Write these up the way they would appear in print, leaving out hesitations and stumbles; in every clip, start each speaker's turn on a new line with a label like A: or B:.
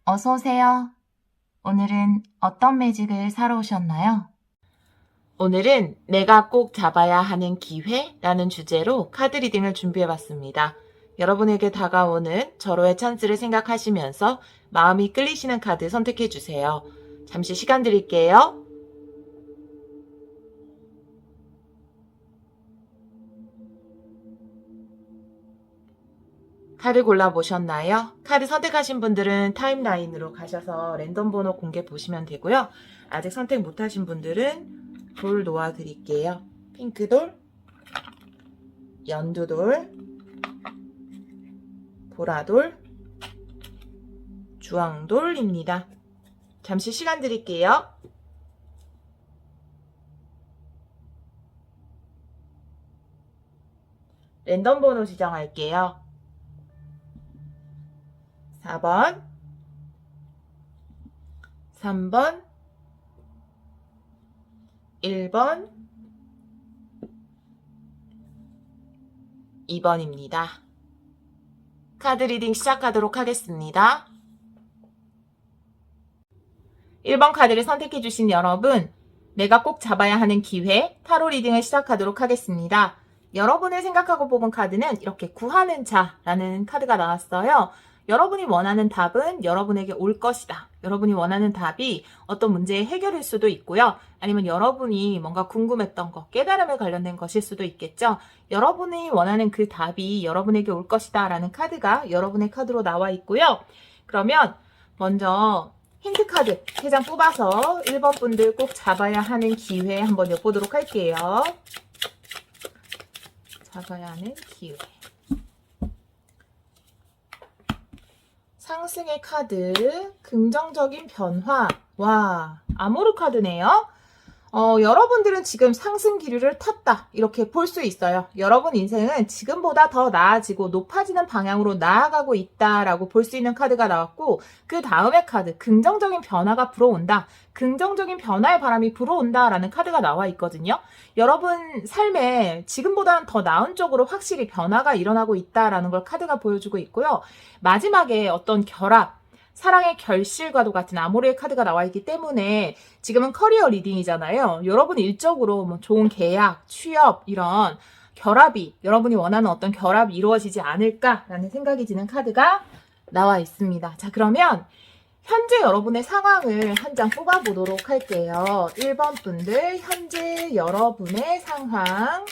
A: 어서 오세요. 오늘은 어떤 매직을 사러 오셨나요?
B: 오늘은 내가 꼭 잡아야 하는 기회라는 주제로 카드 리딩을 준비해봤습니다. 여러분에게 다가오는 절호의 찬스를 생각하시면서 마음이 끌리시는 카드 선택해주세요. 잠시 시간 드릴게요. 카드 골라보셨나요? 카드 선택하신 분들은 타임라인으로 가셔서 랜덤 번호 공개 보시면 되고요. 아직 선택 못하신 분들은 돌 놓아드릴게요. 핑크돌, 연두돌, 보라돌, 주황돌입니다. 잠시 시간 드릴게요. 랜덤 번호 지정할게요. 4번, 3번, 1번, 2번입니다. 카드 리딩 시작하도록 하겠습니다. 1번 카드를 선택해주신 여러분, 내가 꼭 잡아야 하는 기회, 타로 리딩을 시작하도록 하겠습니다. 여러분을 생각하고 뽑은 카드는 이렇게 구하는 자라는 카드가 나왔어요. 여러분이 원하는 답은 여러분에게 올 것이다. 여러분이 원하는 답이 어떤 문제의 해결일 수도 있고요. 아니면 여러분이 뭔가 궁금했던 것, 깨달음에 관련된 것일 수도 있겠죠. 여러분이 원하는 그 답이 여러분에게 올 것이다 라는 카드가 여러분의 카드로 나와 있고요. 그러면 먼저 힌트 카드 3장 뽑아서 1번 분들 꼭 잡아야 하는 기회 한번 엿보도록 할게요. 잡아야 하는 기회. 상승의 카드, 긍정적인 변화. 와, 아모르 카드네요. 여러분들은 지금 상승 기류를 탔다 이렇게 볼 수 있어요. 여러분 인생은 지금보다 더 나아지고 높아지는 방향으로 나아가고 있다라고 볼 수 있는 카드가 나왔고, 그 다음의 카드 긍정적인 변화가 불어온다, 긍정적인 변화의 바람이 불어온다라는 카드가 나와 있거든요. 여러분 삶에 지금보다는 더 나은 쪽으로 확실히 변화가 일어나고 있다라는 걸 카드가 보여주고 있고요. 마지막에 어떤 결합, 사랑의 결실과도 같은 아모르의 카드가 나와 있기 때문에 지금은 커리어 리딩이잖아요. 여러분 일적으로 뭐 좋은 계약, 취업 이런 결합이, 여러분이 원하는 어떤 결합이 이루어지지 않을까라는 생각이 드는 카드가 나와 있습니다. 자, 그러면 현재 여러분의 상황을 한 장 뽑아보도록 할게요. 1번 분들 현재 여러분의 상황.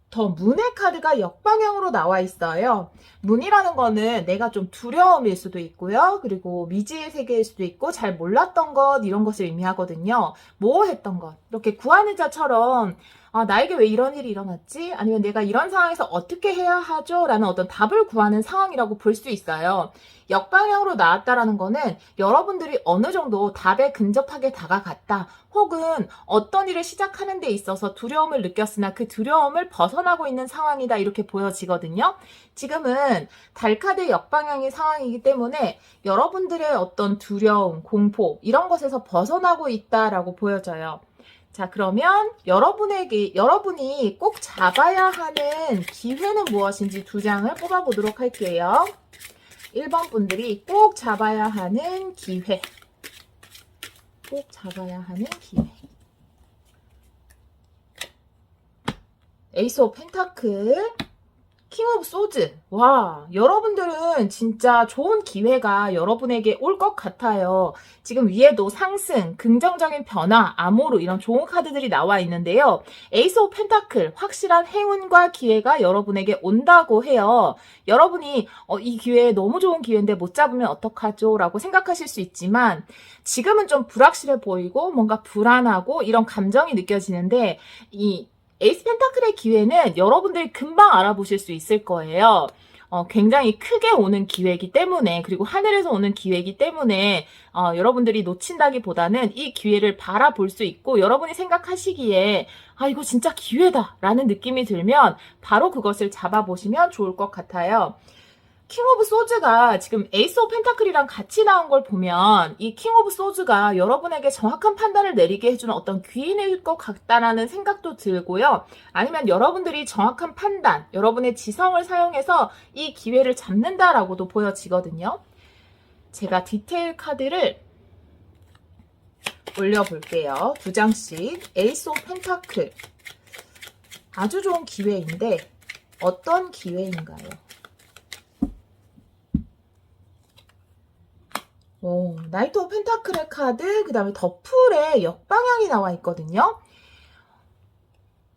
B: 더 문의 카드가 역방향으로 나와 있어요. 문이라는 거는 내가 좀 두려움일 수도 있고요. 그리고 미지의 세계일 수도 있고 잘 몰랐던 것 이런 것을 의미하거든요. 모호했던 것. 이렇게 구하는 자처럼 나에게 왜 이런 일이 일어났지? 아니면 내가 이런 상황에서 어떻게 해야 하죠? 라는 어떤 답을 구하는 상황이라고 볼 수 있어요. 역방향으로 나왔다라는 거는 여러분들이 어느 정도 답에 근접하게 다가갔다. 혹은 어떤 일을 시작하는 데 있어서 두려움을 느꼈으나 그 두려움을 벗어나고 있는 상황이다 이렇게 보여지거든요. 지금은 달카드의 역방향의 상황이기 때문에 여러분들의 어떤 두려움, 공포 이런 것에서 벗어나고 있다라고 보여져요. 자, 그러면 여러분이 꼭 잡아야 하는 기회는 무엇인지 2장을 뽑아보도록 할게요. 1번 분들이 꼭 잡아야 하는 기회. 꼭 잡아야 하는 기회. 에이스 오브 펜타클, 킹 오브 소즈. 와, 여러분들은 진짜 좋은 기회가 여러분에게 올 것 같아요. 지금 위에도 상승, 긍정적인 변화, 아모르 이런 좋은 카드들이 나와 있는데요. 에이스 오브 펜타클, 확실한 행운과 기회가 여러분에게 온다고 해요. 여러분이 이 기회 너무 좋은 기회인데 못 잡으면 어떡하죠? 라고 생각하실 수 있지만 지금은 좀 불확실해 보이고 뭔가 불안하고 이런 감정이 느껴지는데, 이 에이스 펜타클의 기회는 여러분들이 금방 알아보실 수 있을 거예요. 굉장히 크게 오는 기회이기 때문에, 그리고 하늘에서 오는 기회이기 때문에 여러분들이 놓친다기보다는 이 기회를 바라볼 수 있고, 여러분이 생각하시기에 이거 진짜 기회다 라는 느낌이 들면 바로 그것을 잡아보시면 좋을 것 같아요. 킹 오브 소즈가 지금 에이스 오브 펜타클이랑 같이 나온 걸 보면 이 킹 오브 소즈가 여러분에게 정확한 판단을 내리게 해주는 어떤 귀인일 것 같다라는 생각도 들고요. 아니면 여러분들이 정확한 판단, 여러분의 지성을 사용해서 이 기회를 잡는다라고도 보여지거든요. 제가 디테일 카드를 올려볼게요. 2장씩. 에이스 오브 펜타클. 아주 좋은 기회인데 어떤 기회인가요? 나이트 오브 펜타클의 카드, 그 다음에 더풀의 역방향이 나와 있거든요.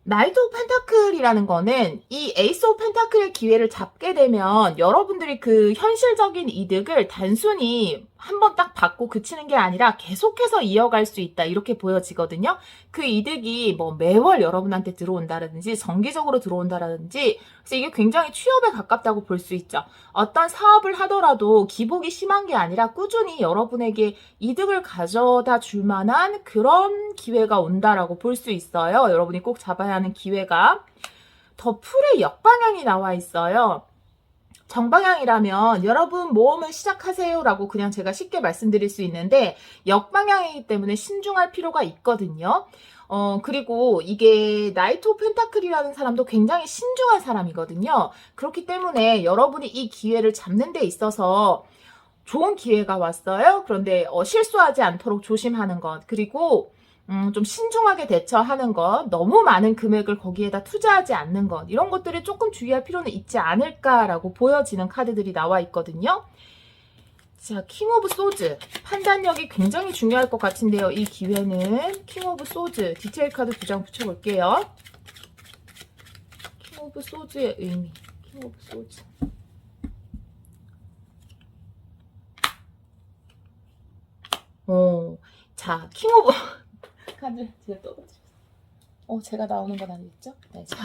B: 나이트 오브 펜타클이라는 거는 이 에이스 오브 펜타클의 기회를 잡게 되면 여러분들이 그 현실적인 이득을 단순히 한번 딱 받고 그치는 게 아니라 계속해서 이어갈 수 있다 이렇게 보여지거든요. 그 이득이 뭐 매월 여러분한테 들어온다라든지 정기적으로 들어온다라든지 그래서 이게 굉장히 취업에 가깝다고 볼 수 있죠. 어떤 사업을 하더라도 기복이 심한 게 아니라 꾸준히 여러분에게 이득을 가져다 줄 만한 그런 기회가 온다라고 볼 수 있어요. 여러분이 꼭 잡아야 하는 기회가. 더 풀의 역방향이 나와 있어요. 정방향이라면 여러분 모험을 시작하세요 라고 그냥 제가 쉽게 말씀드릴 수 있는데 역방향이기 때문에 신중할 필요가 있거든요. 그리고 이게 나이트 오브 펜타클이라는 사람도 굉장히 신중한 사람이거든요. 그렇기 때문에 여러분이 이 기회를 잡는 데 있어서 좋은 기회가 왔어요. 그런데 실수하지 않도록 조심하는 것. 그리고 좀 신중하게 대처하는 것, 너무 많은 금액을 거기에다 투자하지 않는 것, 이런 것들을 조금 주의할 필요는 있지 않을까라고 보여지는 카드들이 나와 있거든요. 자, 킹 오브 소즈. 판단력이 굉장히 중요할 것 같은데요. 이 기회는 킹 오브 소즈. 디테일 카드 2장 붙여볼게요. 킹 오브 소즈의 의미. 킹 오브 소즈. 자, 킹 오브 카드 제가 떨어뜨렸어. 제가 나오는 건 아니겠죠? 네, 자,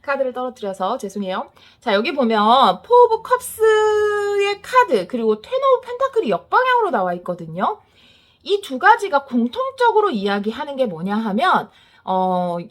B: 카드를 떨어뜨려서 죄송해요. 자, 여기 보면 포 오브 컵스의 카드 그리고 텐 오브 펜타클이 역방향으로 나와 있거든요. 이 두 가지가 공통적으로 이야기하는 게 뭐냐 하면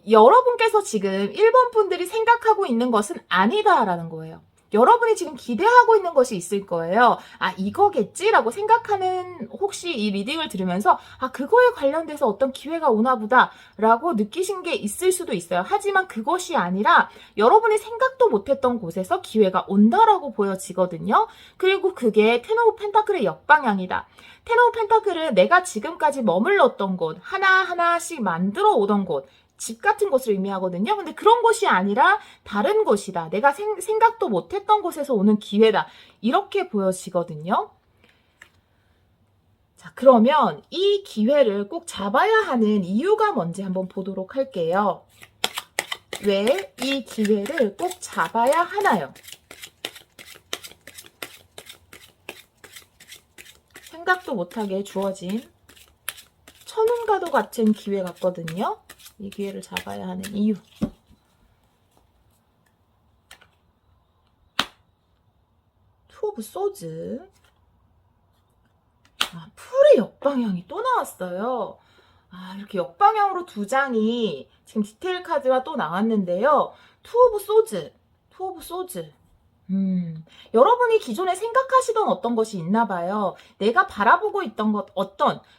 B: 여러분께서 지금 1번 분들이 생각하고 있는 것은 아니다라는 거예요. 여러분이 지금 기대하고 있는 것이 있을 거예요. 아, 이거겠지라고 생각하는 혹시 이 리딩을 들으면서 아, 그거에 관련돼서 어떤 기회가 오나 보다라고 느끼신 게 있을 수도 있어요. 하지만 그것이 아니라 여러분이 생각도 못했던 곳에서 기회가 온다라고 보여지거든요. 그리고 그게 텐 오브 펜타클의 역방향이다. 텐 오브 펜타클은 내가 지금까지 머물렀던 곳, 하나하나씩 만들어 오던 곳, 집 같은 곳을 의미하거든요. 근데 그런 곳이 아니라 다른 곳이다. 내가 생각도 못했던 곳에서 오는 기회다. 이렇게 보여지거든요. 자, 그러면 이 기회를 꼭 잡아야 하는 이유가 뭔지 한번 보도록 할게요. 왜 이 기회를 꼭 잡아야 하나요? 생각도 못하게 주어진 천운과도 같은 기회 같거든요. 이 기회를 잡아야 하는 이유. 투 오브 소즈. 아, 풀의 역방향이 또 나왔어요. 아, 이렇게 역방향으로 2장이 지금 디테일 카드가 또 나왔는데요. 투 오브 소즈. 투 오브 소즈. 여러분이 기존에 생각하시던 어떤 것이 있나 봐요. 내가 바라보고 있던 것,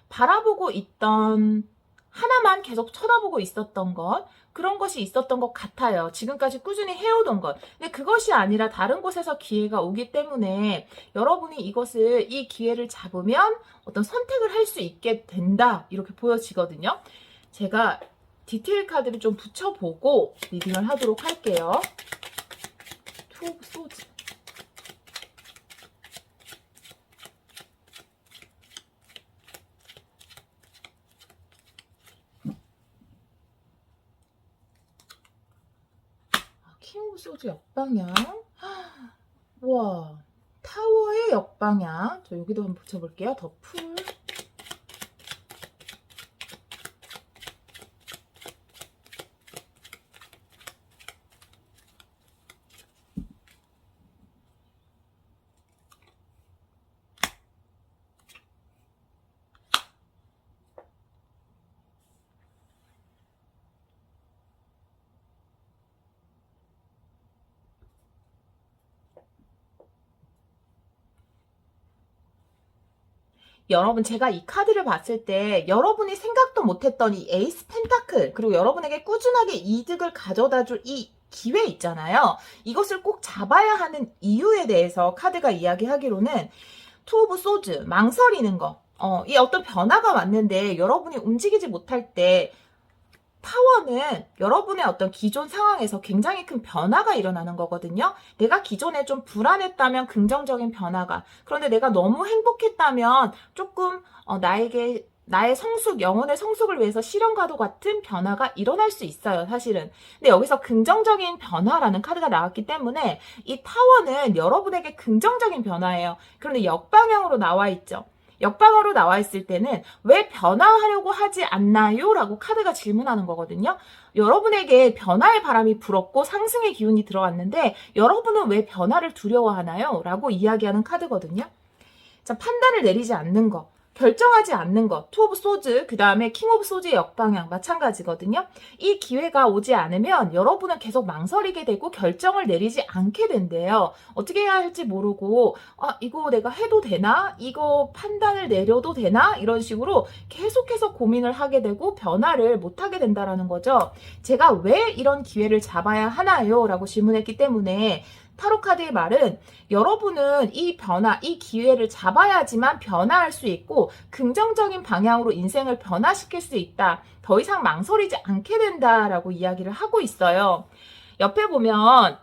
B: 바라보고 있던 하나만 계속 쳐다보고 있었던 것, 그런 것이 있었던 것 같아요. 지금까지 꾸준히 해오던 것. 근데 그것이 아니라 다른 곳에서 기회가 오기 때문에 여러분이 이 기회를 잡으면 어떤 선택을 할 수 있게 된다. 이렇게 보여지거든요. 제가 디테일 카드를 좀 붙여보고 리딩을 하도록 할게요. 투 오브 소즈. 킹 오브 소즈 역방향. 와, 타워의 역방향. 저 여기도 한번 붙여볼게요. 더 풀. 여러분, 제가 이 카드를 봤을 때 여러분이 생각도 못했던 이 에이스 펜타클, 그리고 여러분에게 꾸준하게 이득을 가져다 줄 이 기회 있잖아요. 이것을 꼭 잡아야 하는 이유에 대해서 카드가 이야기하기로는 투 오브 소즈, 망설이는 거. 이 어떤 변화가 왔는데 여러분이 움직이지 못할 때 타워는 여러분의 어떤 기존 상황에서 굉장히 큰 변화가 일어나는 거거든요. 내가 기존에 좀 불안했다면 긍정적인 변화가, 그런데 내가 너무 행복했다면 조금 나의 성숙, 영혼의 성숙을 위해서 실현과도 같은 변화가 일어날 수 있어요, 사실은. 근데 여기서 긍정적인 변화라는 카드가 나왔기 때문에 이 타워는 여러분에게 긍정적인 변화예요. 그런데 역방향으로 나와 있죠. 역방으로 나와 있을 때는 왜 변화하려고 하지 않나요? 라고 카드가 질문하는 거거든요. 여러분에게 변화의 바람이 불었고 상승의 기운이 들어왔는데 여러분은 왜 변화를 두려워하나요? 라고 이야기하는 카드거든요. 자, 판단을 내리지 않는 거, 결정하지 않는 거, 투 오브 소즈, 그 다음에 킹 오브 소즈의 역방향 마찬가지거든요. 이 기회가 오지 않으면 여러분은 계속 망설이게 되고 결정을 내리지 않게 된대요. 어떻게 해야 할지 모르고 이거 내가 해도 되나? 이거 판단을 내려도 되나? 이런 식으로 계속해서 고민을 하게 되고 변화를 못하게 된다라는 거죠. 제가 왜 이런 기회를 잡아야 하나요? 라고 질문했기 때문에 타로 카드의 말은 여러분은 이 변화, 이 기회를 잡아야지만 변화할 수 있고 긍정적인 방향으로 인생을 변화시킬 수 있다. 더 이상 망설이지 않게 된다라고 이야기를 하고 있어요. 옆에 보면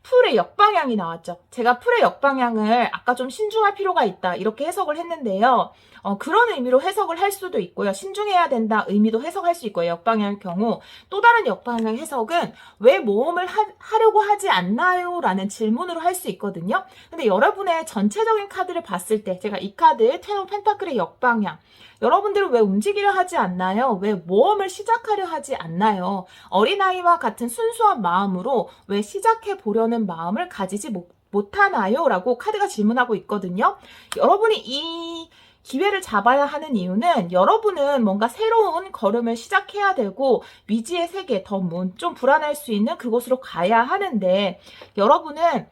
B: 풀의 역방향이 나왔죠. 제가 풀의 역방향을 아까 좀 신중할 필요가 있다 이렇게 해석을 했는데요. 그런 의미로 해석을 할 수도 있고요. 신중해야 된다 의미도 해석할 수 있고요. 역방향의 경우. 또 다른 역방향 해석은 왜 모험을 하려고 하지 않나요? 라는 질문으로 할 수 있거든요. 근데 여러분의 전체적인 카드를 봤을 때 제가 이 카드 텐 오브 펜타클의 역방향, 여러분들은 왜 움직이려 하지 않나요? 왜 모험을 시작하려 하지 않나요? 어린아이와 같은 순수한 마음으로 왜 시작해 보려는 마음을 가지지 못하나요? 라고 카드가 질문하고 있거든요. 여러분이 이 기회를 잡아야 하는 이유는 여러분은 뭔가 새로운 걸음을 시작해야 되고 미지의 세계, 더 문, 좀 불안할 수 있는 그곳으로 가야 하는데 여러분은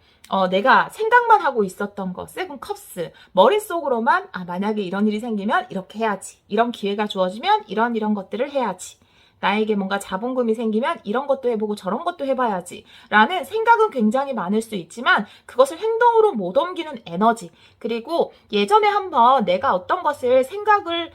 B: 내가 생각만 하고 있었던 거, 세븐 컵스, 머릿속으로만 만약에 이런 일이 생기면 이렇게 해야지. 이런 기회가 주어지면 이런 것들을 해야지. 나에게 뭔가 자본금이 생기면 이런 것도 해보고 저런 것도 해봐야지. 라는 생각은 굉장히 많을 수 있지만 그것을 행동으로 못 옮기는 에너지. 그리고 예전에 한번 내가 어떤 것을 생각을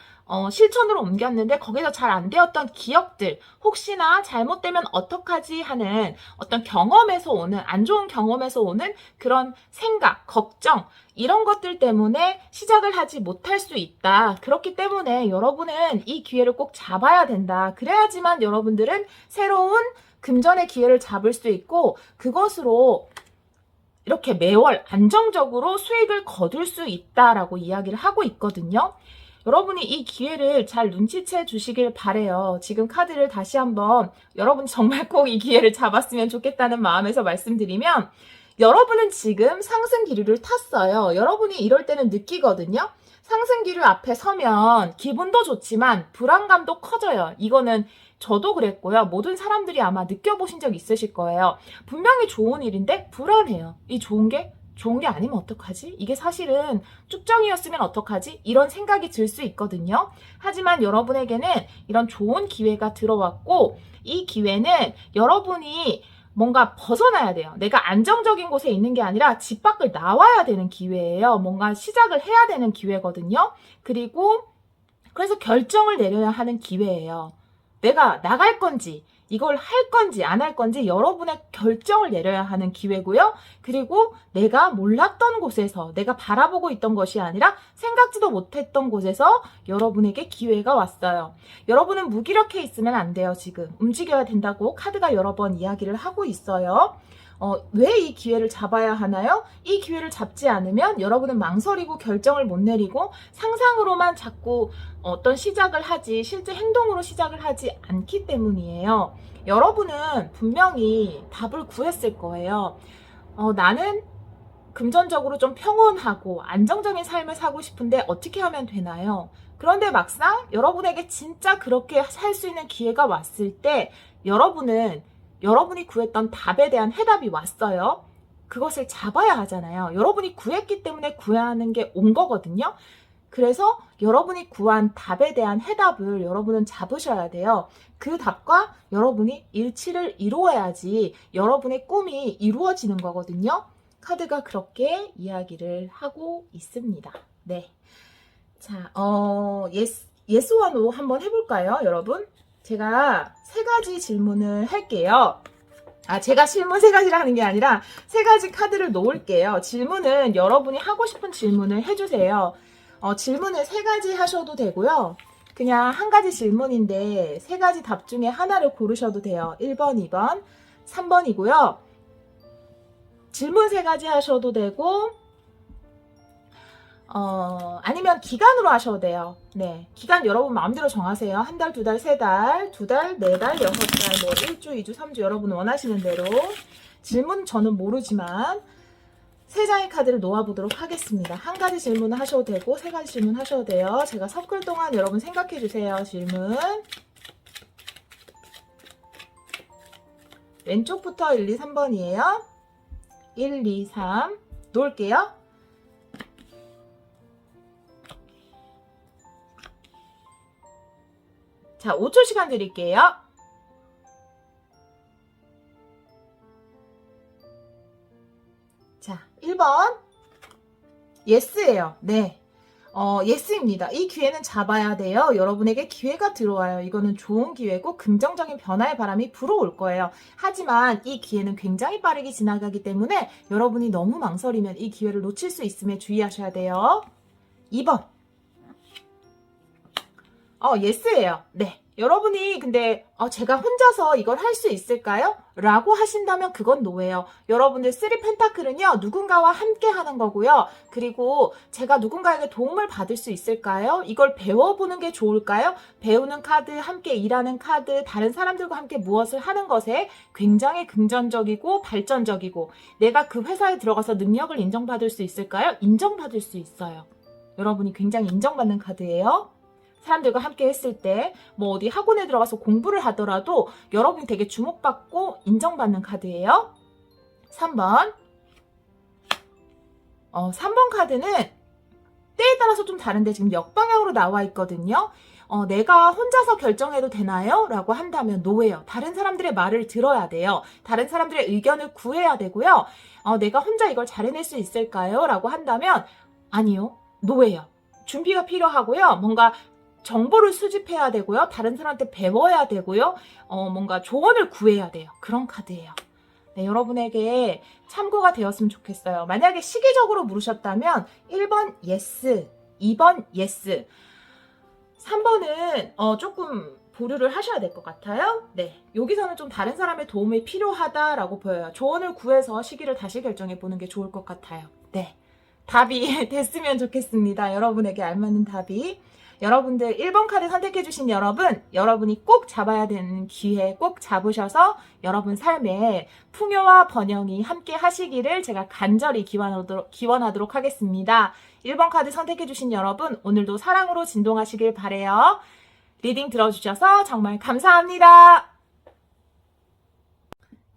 B: 실천으로 옮겼는데 거기서 잘 안 되었던 기억들, 혹시나 잘못되면 어떡하지 하는 어떤 경험에서 오는, 안 좋은 경험에서 오는 그런 생각, 걱정, 이런 것들 때문에 시작을 하지 못할 수 있다. 그렇기 때문에 여러분은 이 기회를 꼭 잡아야 된다. 그래야지만 여러분들은 새로운 금전의 기회를 잡을 수 있고 그것으로 이렇게 매월 안정적으로 수익을 거둘 수 있다라고 이야기를 하고 있거든요. 여러분이 이 기회를 잘 눈치채 주시길 바래요. 지금 카드를 다시 한번 여러분이 정말 꼭 이 기회를 잡았으면 좋겠다는 마음에서 말씀드리면 여러분은 지금 상승 기류를 탔어요. 여러분이 이럴 때는 느끼거든요. 상승 기류 앞에 서면 기분도 좋지만 불안감도 커져요. 이거는 저도 그랬고요. 모든 사람들이 아마 느껴보신 적 있으실 거예요. 분명히 좋은 일인데 불안해요. 이 좋은 게 아니면 어떡하지? 이게 사실은 쭉정이었으면 어떡하지? 이런 생각이 들 수 있거든요. 하지만 여러분에게는 이런 좋은 기회가 들어왔고 이 기회는 여러분이 뭔가 벗어나야 돼요. 내가 안정적인 곳에 있는 게 아니라 집 밖을 나와야 되는 기회예요. 뭔가 시작을 해야 되는 기회거든요. 그리고 그래서 결정을 내려야 하는 기회예요. 내가 나갈 건지 이걸 할 건지 안 할 건지 여러분의 결정을 내려야 하는 기회고요. 그리고 내가 몰랐던 곳에서 내가 바라보고 있던 것이 아니라 생각지도 못했던 곳에서 여러분에게 기회가 왔어요. 여러분은 무기력해 있으면 안 돼요. 지금 움직여야 된다고 카드가 여러 번 이야기를 하고 있어요. 왜 이 기회를 잡아야 하나요? 이 기회를 잡지 않으면 여러분은 망설이고 결정을 못 내리고 상상으로만 자꾸 어떤 시작을 하지 실제 행동으로 시작을 하지 않기 때문이에요. 여러분은 분명히 답을 구했을 거예요. 나는 금전적으로 좀 평온하고 안정적인 삶을 살고 싶은데 어떻게 하면 되나요? 그런데 막상 여러분에게 진짜 그렇게 살 수 있는 기회가 왔을 때 여러분이 구했던 답에 대한 해답이 왔어요. 그것을 잡아야 하잖아요. 여러분이 구했기 때문에 구하는 게 온 거거든요. 그래서 여러분이 구한 답에 대한 해답을 여러분은 잡으셔야 돼요. 그 답과 여러분이 일치를 이루어야지 여러분의 꿈이 이루어지는 거거든요. 카드가 그렇게 이야기를 하고 있습니다. 네. 자, yes or no 한번 해볼까요, 여러분? 제가 3가지 질문을 할게요. 제가 질문 3가지를 하는 게 아니라 3가지 카드를 놓을게요. 질문은 여러분이 하고 싶은 질문을 해주세요. 질문을 3가지 하셔도 되고요. 그냥 1가지 질문인데 3가지 답 중에 하나를 고르셔도 돼요. 1번, 2번, 3번이고요. 질문 3가지 하셔도 되고, 아니면 기간으로 하셔도 돼요. 네. 기간 여러분 마음대로 정하세요. 1달, 2달, 3달, 2달, 4달, 6달, 뭐 1주, 2주, 3주 여러분 원하시는 대로. 질문 저는 모르지만 3장의 카드를 놓아보도록 하겠습니다. 1가지 질문을 하셔도 되고 3가지 질문 하셔도 돼요. 제가 섞을 동안 여러분 생각해 주세요. 질문. 왼쪽부터 1, 2, 3번이에요. 1, 2, 3 놓을게요. 자, 5초 시간 드릴게요. 자, 1번. 예스예요. 네. 예스입니다. 이 기회는 잡아야 돼요. 여러분에게 기회가 들어와요. 이거는 좋은 기회고 긍정적인 변화의 바람이 불어올 거예요. 하지만 이 기회는 굉장히 빠르게 지나가기 때문에 여러분이 너무 망설이면 이 기회를 놓칠 수 있음에 주의하셔야 돼요. 2번. 예스예요. 네. 여러분이 근데 제가 혼자서 이걸 할 수 있을까요? 라고 하신다면 그건 노예요. 여러분들 3 펜타클은요. 누군가와 함께 하는 거고요. 그리고 제가 누군가에게 도움을 받을 수 있을까요? 이걸 배워보는 게 좋을까요? 배우는 카드, 함께 일하는 카드, 다른 사람들과 함께 무엇을 하는 것에 굉장히 긍정적이고 발전적이고 내가 그 회사에 들어가서 능력을 인정받을 수 있을까요? 인정받을 수 있어요. 여러분이 굉장히 인정받는 카드예요. 사람들과 함께 했을 때 뭐 어디 학원에 들어가서 공부를 하더라도 여러분이 되게 주목받고 인정받는 카드예요. 3번. 3번 카드는 때에 따라서 좀 다른데 지금 역방향으로 나와 있거든요. 내가 혼자서 결정해도 되나요? 라고 한다면 노예요. 다른 사람들의 말을 들어야 돼요. 다른 사람들의 의견을 구해야 되고요. 내가 혼자 이걸 잘 해낼 수 있을까요? 라고 한다면 아니요. 노예요. 준비가 필요하고요. 뭔가 정보를 수집해야 되고요. 다른 사람한테 배워야 되고요. 뭔가 조언을 구해야 돼요. 그런 카드예요. 네, 여러분에게 참고가 되었으면 좋겠어요. 만약에 시기적으로 물으셨다면 1번 예스, 2번 예스, 3번은 조금 보류를 하셔야 될 것 같아요. 네, 여기서는 좀 다른 사람의 도움이 필요하다라고 보여요. 조언을 구해서 시기를 다시 결정해 보는 게 좋을 것 같아요. 네, 답이 됐으면 좋겠습니다. 여러분에게 알맞는 답이. 여러분들 1번 카드 선택해주신 여러분, 여러분이 꼭 잡아야 되는 기회 꼭 잡으셔서 여러분 삶에 풍요와 번영이 함께 하시기를 제가 간절히 기원하도록 하겠습니다. 1번 카드 선택해주신 여러분, 오늘도 사랑으로 진동하시길 바래요. 리딩 들어주셔서 정말 감사합니다.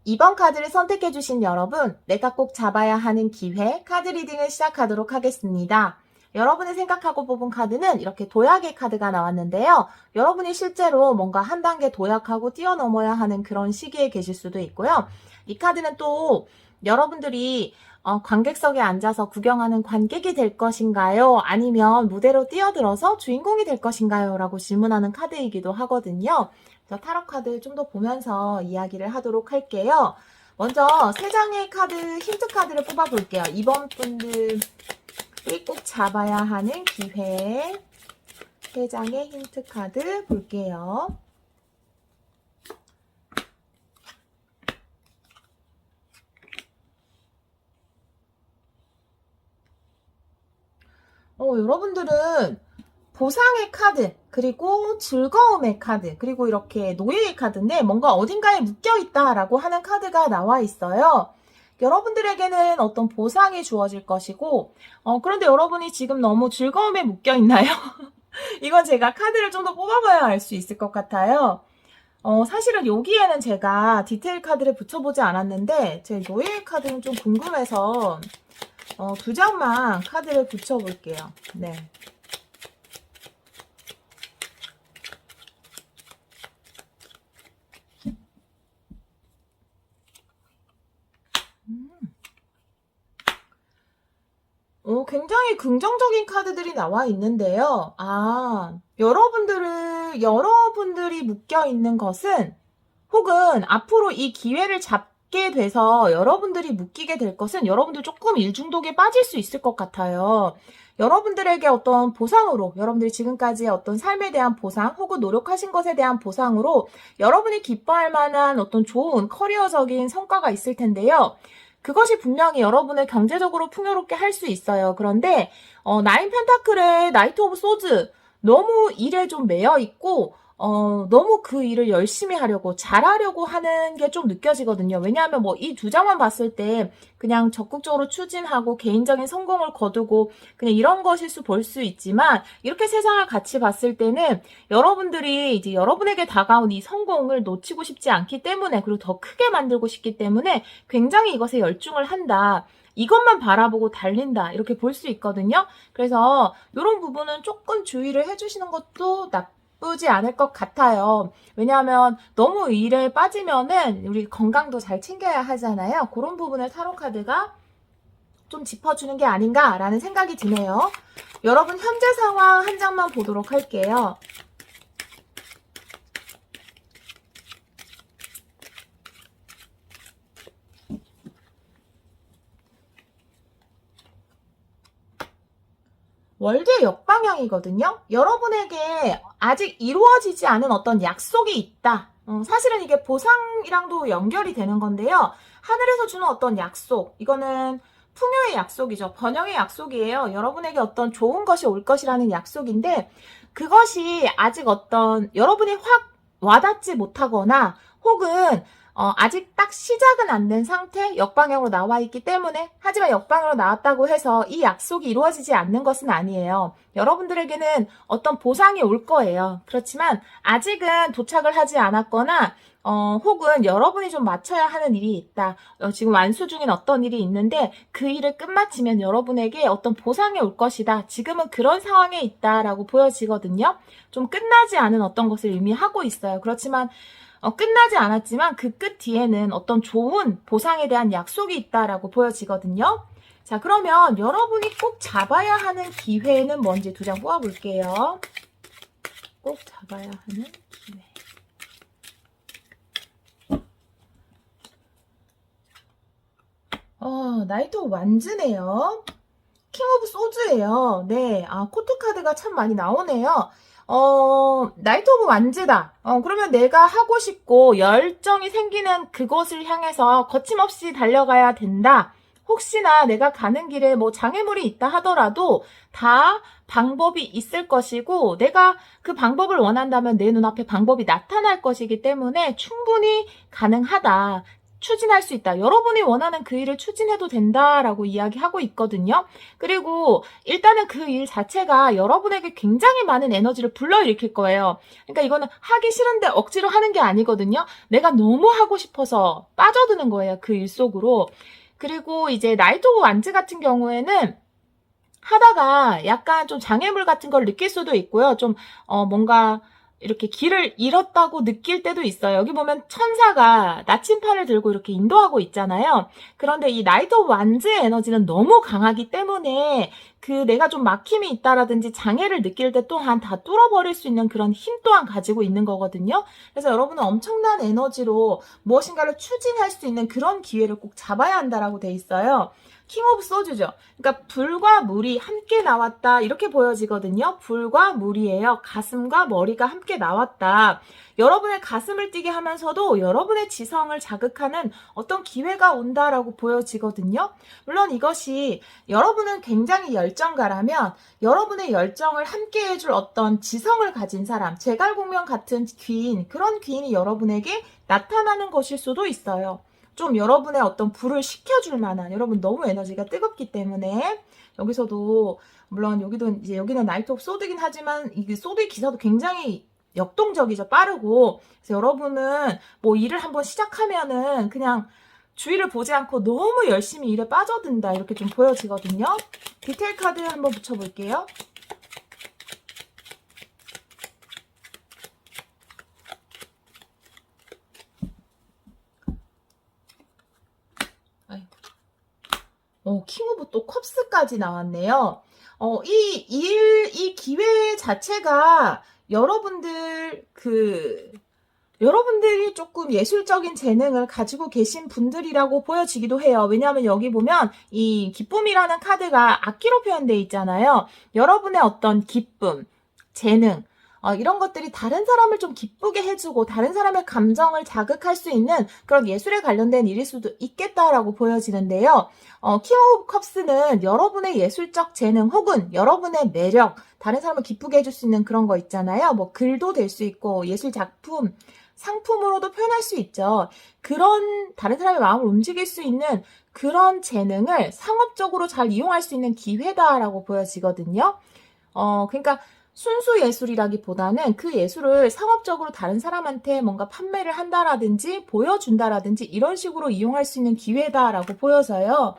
B: 2번 카드를 선택해주신 여러분, 내가 꼭 잡아야 하는 기회 카드 리딩을 시작하도록 하겠습니다. 여러분이 생각하고 뽑은 카드는 이렇게 도약의 카드가 나왔는데요. 여러분이 실제로 뭔가 한 단계 도약하고 뛰어넘어야 하는 그런 시기에 계실 수도 있고요. 이 카드는 또 여러분들이 관객석에 앉아서 구경하는 관객이 될 것인가요? 아니면 무대로 뛰어들어서 주인공이 될 것인가요? 라고 질문하는 카드이기도 하거든요. 그래서 타로 카드 좀 더 보면서 이야기를 하도록 할게요. 먼저 3장의 카드, 힌트 카드를 뽑아볼게요. 이번 분들 꼭 잡아야 하는 기회 3장의 힌트 카드 볼게요. 여러분들은 보상의 카드, 그리고 즐거움의 카드, 그리고 이렇게 노예의 카드인데 뭔가 어딘가에 묶여있다라고 하는 카드가 나와 있어요. 여러분들에게는 어떤 보상이 주어질 것이고 그런데 여러분이 지금 너무 즐거움에 묶여 있나요? 이건 제가 카드를 좀 더 뽑아봐야 알 수 있을 것 같아요. 사실은 여기에는 제가 디테일 카드를 붙여보지 않았는데, 제 노예 카드는 좀 궁금해서, 2장만 카드를 붙여볼게요. 네. 굉장히 긍정적인 카드들이 나와 있는데요. 여러분들이 묶여 있는 것은, 혹은 앞으로 이 기회를 잡게 돼서 여러분들이 묶이게 될 것은 여러분들 조금 일중독에 빠질 수 있을 것 같아요. 여러분들에게 어떤 보상으로, 여러분들이 지금까지의 어떤 삶에 대한 보상, 혹은 노력하신 것에 대한 보상으로 여러분이 기뻐할 만한 어떤 좋은 커리어적인 성과가 있을 텐데요. 그것이 분명히 여러분을 경제적으로 풍요롭게 할 수 있어요. 그런데 나인 펜타클의 나이트 오브 소즈, 너무 일에 좀 매여 있고 너무 그 일을 열심히 하려고 잘하려고 하는 게 좀 느껴지거든요. 왜냐하면 뭐 이 2장만 봤을 때 그냥 적극적으로 추진하고 개인적인 성공을 거두고 그냥 이런 것일 볼 수 있지만, 이렇게 세상을 같이 봤을 때는 여러분들이 이제 여러분에게 다가온 이 성공을 놓치고 싶지 않기 때문에, 그리고 더 크게 만들고 싶기 때문에 굉장히 이것에 열중을 한다. 이것만 바라보고 달린다. 이렇게 볼 수 있거든요. 그래서 이런 부분은 조금 주의를 해주시는 것도 나쁘지 않을 것 같아요. 왜냐하면 너무 일에 빠지면은 우리 건강도 잘 챙겨야 하잖아요. 그런 부분을 타로 카드가 좀 짚어주는 게 아닌가라는 생각이 드네요. 여러분 현재 상황 한 장만 보도록 할게요. 월드의 역방향이거든요. 여러분에게 아직 이루어지지 않은 어떤 약속이 있다. 사실은 이게 보상이랑도 연결이 되는 건데요. 하늘에서 주는 어떤 약속, 이거는 풍요의 약속이죠. 번영의 약속이에요. 여러분에게 어떤 좋은 것이 올 것이라는 약속인데, 그것이 아직 어떤 여러분이 확 와닿지 못하거나, 혹은 아직 딱 시작은 안 된 상태, 역방향으로 나와 있기 때문에, 하지만 역방향으로 나왔다고 해서 이 약속이 이루어지지 않는 것은 아니에요. 여러분들에게는 어떤 보상이 올 거예요. 그렇지만 아직은 도착을 하지 않았거나, 혹은 여러분이 좀 맞춰야 하는 일이 있다. 지금 완수 중인 어떤 일이 있는데 그 일을 끝마치면 여러분에게 어떤 보상이 올 것이다. 지금은 그런 상황에 있다라고 보여지거든요. 좀 끝나지 않은 어떤 것을 의미하고 있어요. 그렇지만 끝나지 않았지만 그 끝 뒤에는 어떤 좋은 보상에 대한 약속이 있다라고 보여지거든요. 자, 그러면 여러분이 꼭 잡아야 하는 기회는 뭔지 2장 뽑아볼게요. 꼭 잡아야 하는 기회. 나이트 오브 완즈네요. 킹 오브 소즈예요. 네, 코트 카드가 참 많이 나오네요. 나이트 오브 완즈다. 그러면 내가 하고 싶고 열정이 생기는 그것을 향해서 거침없이 달려가야 된다. 혹시나 내가 가는 길에 뭐 장애물이 있다 하더라도 다 방법이 있을 것이고, 내가 그 방법을 원한다면 내 눈앞에 방법이 나타날 것이기 때문에 충분히 가능하다. 추진할 수 있다. 여러분이 원하는 그 일을 추진해도 된다라고 이야기하고 있거든요. 그리고 일단은 그 일 자체가 여러분에게 굉장히 많은 에너지를 불러일으킬 거예요. 그러니까 이거는 하기 싫은데 억지로 하는 게 아니거든요. 내가 너무 하고 싶어서 빠져드는 거예요. 그 일 속으로. 그리고 이제 나이트 오브 완즈 같은 경우에는 하다가 약간 좀 장애물 같은 걸 느낄 수도 있고요. 좀 뭔가 이렇게 길을 잃었다고 느낄 때도 있어요. 여기 보면 천사가 나침판을 들고 이렇게 인도하고 있잖아요. 그런데 이 나이트 오브 완즈의 에너지는 너무 강하기 때문에 내가 좀 막힘이 있다라든지 장애를 느낄 때 또한 다 뚫어버릴 수 있는 그런 힘 또한 가지고 있는 거거든요. 그래서 여러분은 엄청난 에너지로 무엇인가를 추진할 수 있는 그런 기회를 꼭 잡아야 한다라고 돼 있어요. 킹 오브 소주죠. 그러니까 불과 물이 함께 나왔다 이렇게 보여지거든요. 불과 물이에요. 가슴과 머리가 함께 나왔다. 여러분의 가슴을 뛰게 하면서도 여러분의 지성을 자극하는 어떤 기회가 온다라고 보여지거든요. 물론 이것이 여러분은 굉장히 열정가라면 여러분의 열정을 함께 해줄 어떤 지성을 가진 사람, 제갈공명 같은 귀인, 그런 귀인이 여러분에게 나타나는 것일 수도 있어요. 좀 여러분의 어떤 불을 식혀줄 만한, 여러분 너무 에너지가 뜨겁기 때문에, 여기서도 물론 여기는 나이트 오브 소드긴 하지만 이 소드의 기사도 굉장히 역동적이죠. 빠르고. 그래서 여러분은 뭐 일을 한번 시작하면은 그냥 주위를 보지 않고 너무 열심히 일에 빠져든다. 이렇게 좀 보여지거든요. 디테일 카드 한번 붙여볼게요. 킹 오브 또 컵스까지 나왔네요. 이 기회 자체가 여러분들이 조금 예술적인 재능을 가지고 계신 분들이라고 보여지기도 해요. 왜냐하면 여기 보면 이 기쁨이라는 카드가 악기로 표현되어 있잖아요. 여러분의 어떤 기쁨, 재능, 이런 것들이 다른 사람을 좀 기쁘게 해주고 다른 사람의 감정을 자극할 수 있는 그런 예술에 관련된 일일 수도 있겠다라고 보여지는데요. 킹 오브 컵스는 여러분의 예술적 재능 혹은 여러분의 매력, 다른 사람을 기쁘게 해줄 수 있는 그런 거 있잖아요. 뭐 글도 될 수 있고 예술 작품, 상품으로도 표현할 수 있죠. 그런 다른 사람의 마음을 움직일 수 있는 그런 재능을 상업적으로 잘 이용할 수 있는 기회다라고 보여지거든요. 그러니까 순수 예술이라기보다는 그 예술을 상업적으로 다른 사람한테 뭔가 판매를 한다라든지 보여준다라든지 이런 식으로 이용할 수 있는 기회다라고 보여서요.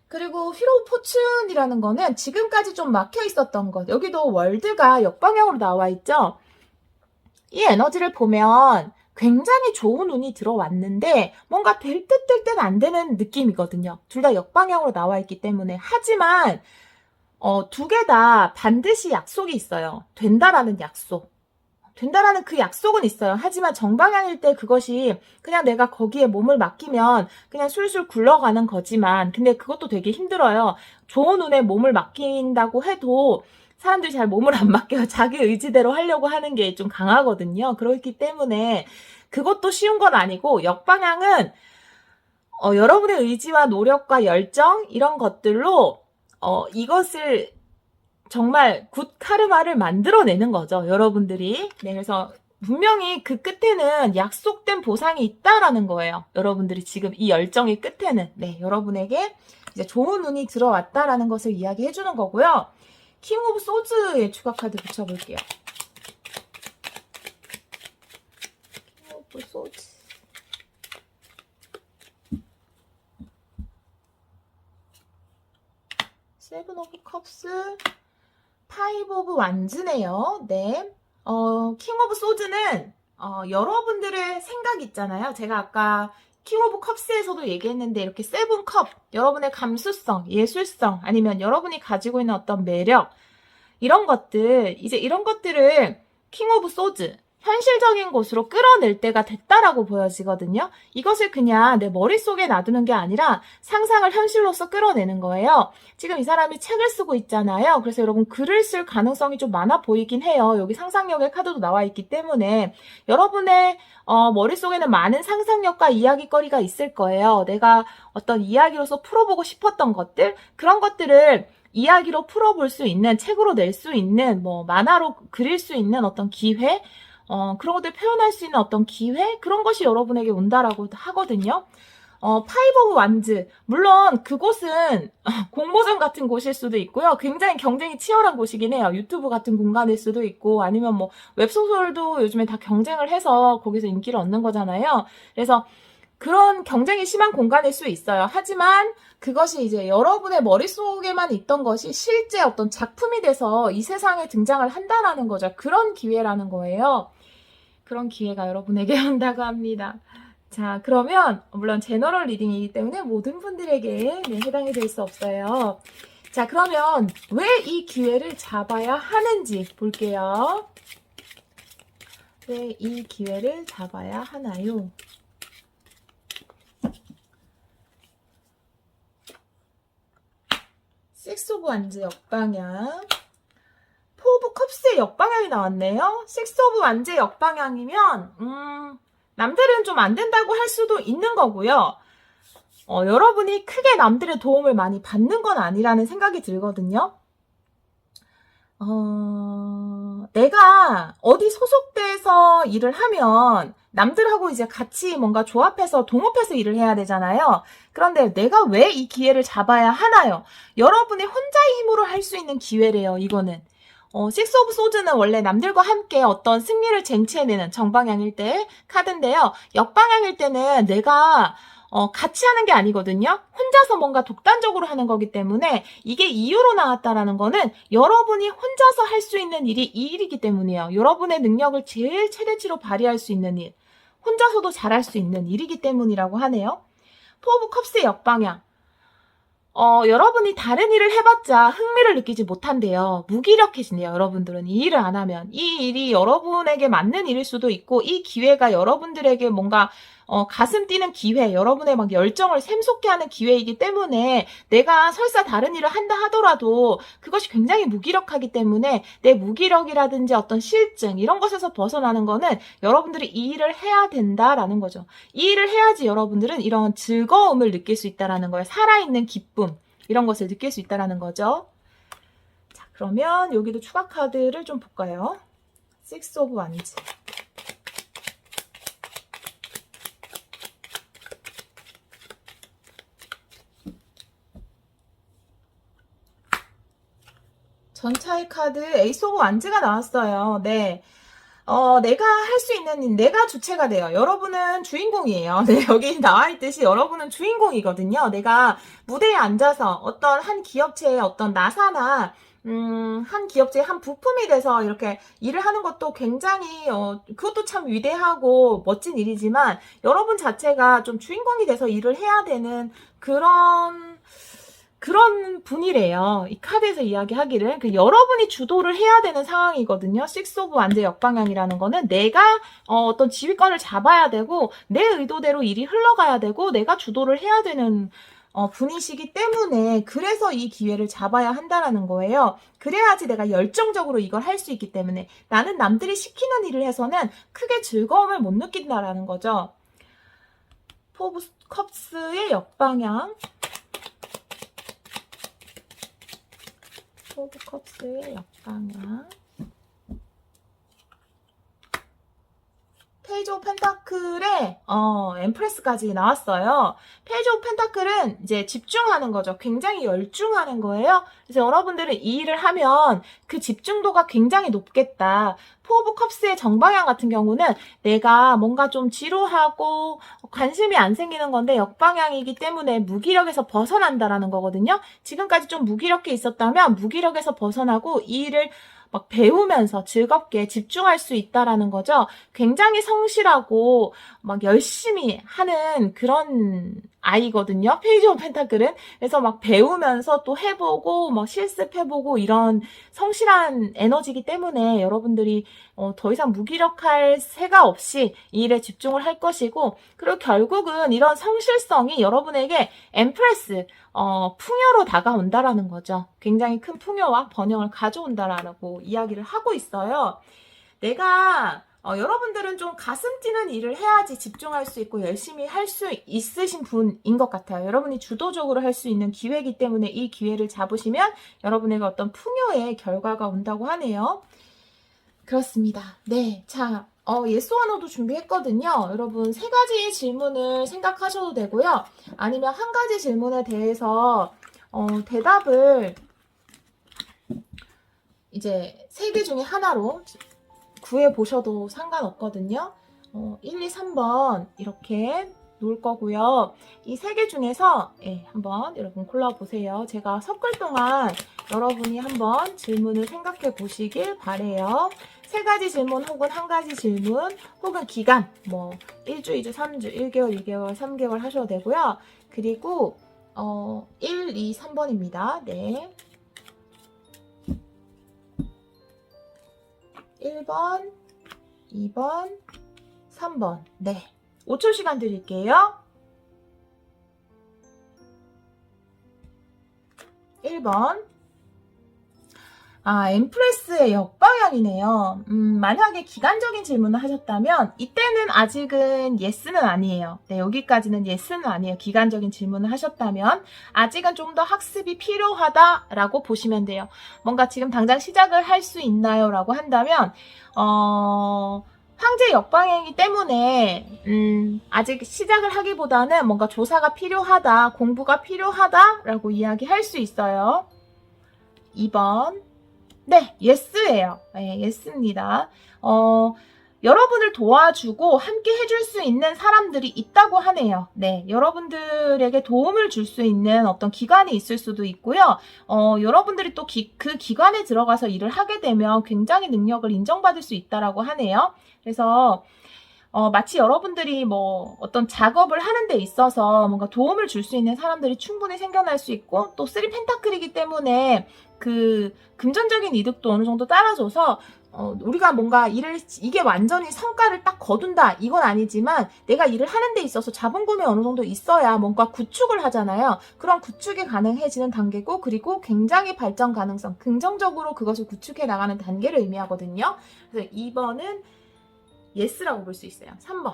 B: 그리고 휘로 오브 포춘이라는 거는 지금까지 좀 막혀 있었던 것. 여기도 월드가 역방향으로 나와 있죠. 이 에너지를 보면 굉장히 좋은 운이 들어왔는데 뭔가 될 듯 될 듯 안 되는 느낌이거든요. 둘 다 역방향으로 나와 있기 때문에. 하지만 두 개 다 반드시 약속이 있어요. 된다라는 약속. 된다라는 그 약속은 있어요. 하지만 정방향일 때 그것이 그냥 내가 거기에 몸을 맡기면 그냥 술술 굴러가는 거지만 근데 그것도 되게 힘들어요. 좋은 운에 몸을 맡긴다고 해도 사람들이 잘 몸을 안 맡겨요. 자기 의지대로 하려고 하는 게 좀 강하거든요. 그렇기 때문에 그것도 쉬운 건 아니고 역방향은 여러분의 의지와 노력과 열정 이런 것들로 이것을 정말 굿 카르마를 만들어내는 거죠. 여러분들이. 네, 그래서 분명히 그 끝에는 약속된 보상이 있다라는 거예요. 여러분들이 지금 이 열정의 끝에는. 네, 여러분에게 이제 좋은 운이 들어왔다라는 것을 이야기해 주는 거고요. 킹 오브 소즈의 추가 카드 붙여볼게요. 킹 오브 소즈. 세븐 오브 컵스. 파이브 오브 완즈네요. 네. 킹 오브 소즈는, 여러분들의 생각 있잖아요. 제가 아까 킹 오브 컵스에서도 얘기했는데, 이렇게 세븐 컵, 여러분의 감수성, 예술성, 아니면 여러분이 가지고 있는 어떤 매력, 이런 것들을 킹 오브 소즈, 현실적인 곳으로 끌어낼 때가 됐다라고 보여지거든요. 이것을 그냥 내 머릿속에 놔두는 게 아니라 상상을 현실로서 끌어내는 거예요. 지금 이 사람이 책을 쓰고 있잖아요. 그래서 여러분 글을 쓸 가능성이 좀 많아 보이긴 해요. 여기 상상력의 카드도 나와 있기 때문에 여러분의 머릿속에는 많은 상상력과 이야기거리가 있을 거예요. 내가 어떤 이야기로서 풀어보고 싶었던 것들, 그런 것들을 이야기로 풀어볼 수 있는, 책으로 낼 수 있는, 뭐 만화로 그릴 수 있는 어떤 기회, 그런 것들 표현할 수 있는 어떤 기회? 그런 것이 여러분에게 온다라고 하거든요. 파이브 오브 완즈. 물론 그곳은 공모전 같은 곳일 수도 있고요. 굉장히 경쟁이 치열한 곳이긴 해요. 유튜브 같은 공간일 수도 있고 아니면 뭐 웹소설도 요즘에 다 경쟁을 해서 거기서 인기를 얻는 거잖아요. 그래서 그런 경쟁이 심한 공간일 수 있어요. 하지만 그것이 이제 여러분의 머릿속에만 있던 것이 실제 어떤 작품이 돼서 이 세상에 등장을 한다라는 거죠. 그런 기회라는 거예요. 그런 기회가 여러분에게 온다고 합니다. 자, 그러면 물론 제너럴 리딩이기 때문에 모든 분들에게 해당이 될 수 없어요. 자, 그러면 왜 이 기회를 잡아야 하는지 볼게요. 왜 이 기회를 잡아야 하나요? 식스 오브 완즈 역방향, 포 오브 컵스의 역방향이 나왔네요. 식스 오브 완즈의 역방향이면 남들은 좀 안 된다고 할 수도 있는 거고요. 여러분이 크게 남들의 도움을 많이 받는 건 아니라는 생각이 들거든요. 내가 어디 소속돼서 일을 하면 남들하고 이제 같이 뭔가 조합해서 동업해서 일을 해야 되잖아요. 그런데 내가 왜 이 기회를 잡아야 하나요? 여러분이 혼자의 힘으로 할 수 있는 기회래요, 이거는. 식스 오브 소드는 원래 남들과 함께 어떤 승리를 쟁취해내는 정방향일 때 카드인데요. 역방향일 때는 내가 같이 하는 게 아니거든요. 혼자서 뭔가 독단적으로 하는 거기 때문에 이게 이유로 나왔다라는 거는 여러분이 혼자서 할 수 있는 일이 이 일이기 때문이에요. 여러분의 능력을 제일 최대치로 발휘할 수 있는 일, 혼자서도 잘할 수 있는 일이기 때문이라고 하네요. 포 오브 컵스의 역방향. 여러분이 다른 일을 해봤자 흥미를 느끼지 못한대요. 무기력해진대요, 여러분들은. 이 일을 안 하면. 이 일이 여러분에게 맞는 일일 수도 있고, 이 기회가 여러분들에게 뭔가, 가슴 뛰는 기회, 여러분의 막 열정을 샘솟게 하는 기회이기 때문에 내가 설사 다른 일을 한다 하더라도 그것이 굉장히 무기력하기 때문에 내 무기력이라든지 어떤 실증, 이런 것에서 벗어나는 거는 여러분들이 이 일을 해야 된다라는 거죠. 이 일을 해야지 여러분들은 이런 즐거움을 느낄 수 있다라는 거예요. 살아있는 기쁨, 이런 것을 느낄 수 있다라는 거죠. 자, 그러면 여기도 추가 카드를 좀 볼까요? 식스 오브 완즈. 전차의 카드 에이스 오브 완즈가 나왔어요. 네. 내가 할 수 있는 일, 내가 주체가 돼요. 여러분은 주인공이에요. 네, 여기 나와 있듯이 여러분은 주인공이거든요. 내가 무대에 앉아서 어떤 한 기업체의 어떤 나사나 한 기업체의 한 부품이 돼서 이렇게 일을 하는 것도 굉장히 그것도 참 위대하고 멋진 일이지만 여러분 자체가 좀 주인공이 돼서 일을 해야 되는 그런 분이래요. 이 카드에서 이야기하기를. 여러분이 주도를 해야 되는 상황이거든요. 식스 오브 완즈 역방향이라는 거는 내가 어떤 지휘권을 잡아야 되고 내 의도대로 일이 흘러가야 되고 내가 주도를 해야 되는 분이시기 때문에 그래서 이 기회를 잡아야 한다라는 거예요. 그래야지 내가 열정적으로 이걸 할 수 있기 때문에 나는 남들이 시키는 일을 해서는 크게 즐거움을 못 느낀다라는 거죠. 포 오브 컵스의 역방향. 포 오브 컵스의 역방향. 페이지 오브 펜타클의 엠프레스까지 나왔어요. 페이지 오브 펜타클은 이제 집중하는 거죠. 굉장히 열중하는 거예요. 그래서 여러분들은 이 일을 하면 그 집중도가 굉장히 높겠다. 포 오브 컵스의 정방향 같은 경우는 내가 뭔가 좀 지루하고 관심이 안 생기는 건데 역방향이기 때문에 무기력에서 벗어난다라는 거거든요. 지금까지 좀 무기력해 있었다면 무기력에서 벗어나고 이 일을 막 배우면서 즐겁게 집중할 수 있다라는 거죠. 굉장히 성실하고 막 열심히 하는 그런 아이거든요. 페이지 오브 펜타클은. 그래서 막 배우면서 또 해보고 막 실습해보고 이런 성실한 에너지이기 때문에 여러분들이 더 이상 무기력할 새가 없이 이 일에 집중을 할 것이고, 그리고 결국은 이런 성실성이 여러분에게 엠프레스, 풍요로 다가온다라는 거죠. 굉장히 큰 풍요와 번영을 가져온다라고 이야기를 하고 있어요. 내가 여러분들은 좀 가슴 뛰는 일을 해야지 집중할 수 있고 열심히 할 수 있으신 분인 것 같아요. 여러분이 주도적으로 할 수 있는 기회이기 때문에 이 기회를 잡으시면 여러분에게 어떤 풍요의 결과가 온다고 하네요. 그렇습니다. 네, 자, 예스 or 노도 준비했거든요. 여러분 3가지 질문을 생각하셔도 되고요. 아니면 한 가지 질문에 대해서 대답을 이제 3개 중에 하나로 구해보셔도 상관없거든요. 1, 2, 3번 이렇게 놓을 거고요. 이 3개 중에서 한번 여러분 골라보세요. 제가 섞을 동안 여러분이 한번 질문을 생각해 보시길 바래요. 3가지 질문 혹은 한 가지 질문 혹은 기간 뭐 1주, 2주, 3주, 1개월, 2개월, 3개월 하셔도 되고요. 그리고 1, 2, 3번입니다. 네. 1번, 2번, 3번. 네. 5초 시간 드릴게요. 1번. 엠프레스의 역방향이네요. 만약에 기간적인 질문을 하셨다면 이때는 아직은 예스는 아니에요. 네, 여기까지는 예스는 아니에요. 기간적인 질문을 하셨다면 아직은 좀 더 학습이 필요하다라고 보시면 돼요. 뭔가 지금 당장 시작을 할 수 있나요? 라고 한다면 황제 역방향이기 때문에 아직 시작을 하기보다는 뭔가 조사가 필요하다, 공부가 필요하다라고 이야기할 수 있어요. 2번. 네, 예스예요. 네, 예스입니다. 여러분을 도와주고 함께 해줄 수 있는 사람들이 있다고 하네요. 네, 여러분들에게 도움을 줄 수 있는 어떤 기관이 있을 수도 있고요. 여러분들이 또 그 기관에 들어가서 일을 하게 되면 굉장히 능력을 인정받을 수 있다라고 하네요. 그래서 마치 여러분들이 뭐 어떤 작업을 하는 데 있어서 뭔가 도움을 줄 수 있는 사람들이 충분히 생겨날 수 있고, 또 3 펜타클이기 때문에 그 금전적인 이득도 어느 정도 따라줘서 우리가 뭔가 이게 완전히 성과를 딱 거둔다 이건 아니지만, 내가 일을 하는 데 있어서 자본금이 어느 정도 있어야 뭔가 구축을 하잖아요. 그런 구축이 가능해지는 단계고, 그리고 굉장히 발전 가능성, 긍정적으로 그것을 구축해 나가는 단계를 의미하거든요. 그래서 2번은 예스라고 볼 수 있어요. 3번.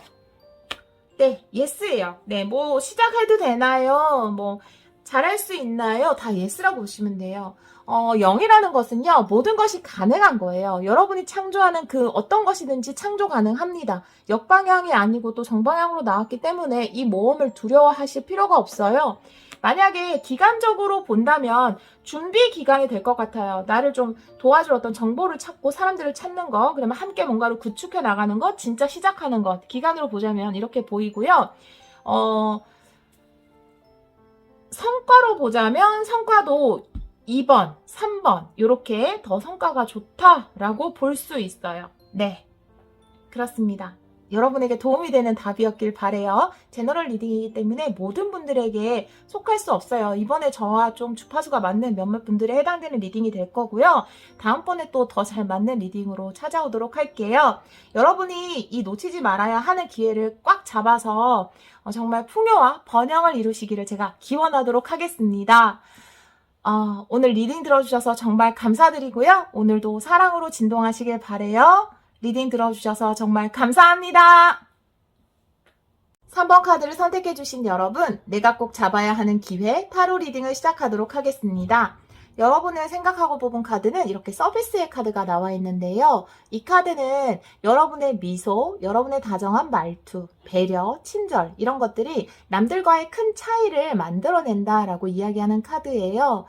B: 네, 예스예요. 네, 뭐 시작해도 되나요? 뭐 잘할 수 있나요? 다 예스라고 보시면 돼요. 0이라는 것은요, 모든 것이 가능한 거예요. 여러분이 창조하는 그 어떤 것이든지 창조 가능합니다. 역방향이 아니고 또 정방향으로 나왔기 때문에 이 모험을 두려워하실 필요가 없어요. 만약에 기간적으로 본다면 준비 기간이 될 것 같아요. 나를 좀 도와줄 어떤 정보를 찾고 사람들을 찾는 거, 그러면 함께 뭔가를 구축해 나가는 것, 진짜 시작하는 것, 기간으로 보자면 이렇게 보이고요. 성과로 보자면 성과도 2번, 3번 이렇게 더 성과가 좋다라고 볼 수 있어요. 네, 그렇습니다. 여러분에게 도움이 되는 답이었길 바래요. 제너럴 리딩이기 때문에 모든 분들에게 속할 수 없어요. 이번에 저와 좀 주파수가 맞는 몇몇 분들에 해당되는 리딩이 될 거고요. 다음번에 또 더 잘 맞는 리딩으로 찾아오도록 할게요. 여러분이 이 놓치지 말아야 하는 기회를 꽉 잡아서 정말 풍요와 번영을 이루시기를 제가 기원하도록 하겠습니다. 오늘 리딩 들어주셔서 정말 감사드리고요. 오늘도 사랑으로 진동하시길 바래요. 리딩 들어주셔서 정말 감사합니다. 3번 카드를 선택해주신 여러분, 내가 꼭 잡아야 하는 기회, 타로 리딩을 시작하도록 하겠습니다. 여러분을 생각하고 뽑은 카드는 이렇게 서비스의 카드가 나와 있는데요. 이 카드는 여러분의 미소, 여러분의 다정한 말투, 배려, 친절 이런 것들이 남들과의 큰 차이를 만들어낸다라고 이야기하는 카드예요.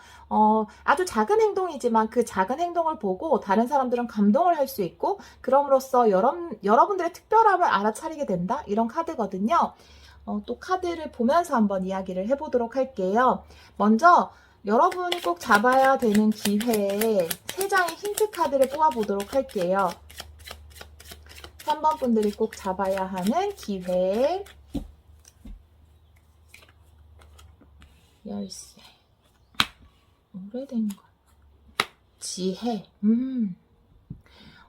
B: 아주 작은 행동이지만 그 작은 행동을 보고 다른 사람들은 감동을 할 수 있고, 그럼으로써 여러분들의 특별함을 알아차리게 된다 이런 카드거든요. 또 카드를 보면서 한번 이야기를 해보도록 할게요. 먼저 여러분이 꼭 잡아야 되는 기회에 3장의 힌트 카드를 뽑아보도록 할게요. 3번 분들이 꼭 잡아야 하는 기회. 열쇠. 오래된 것. 지혜.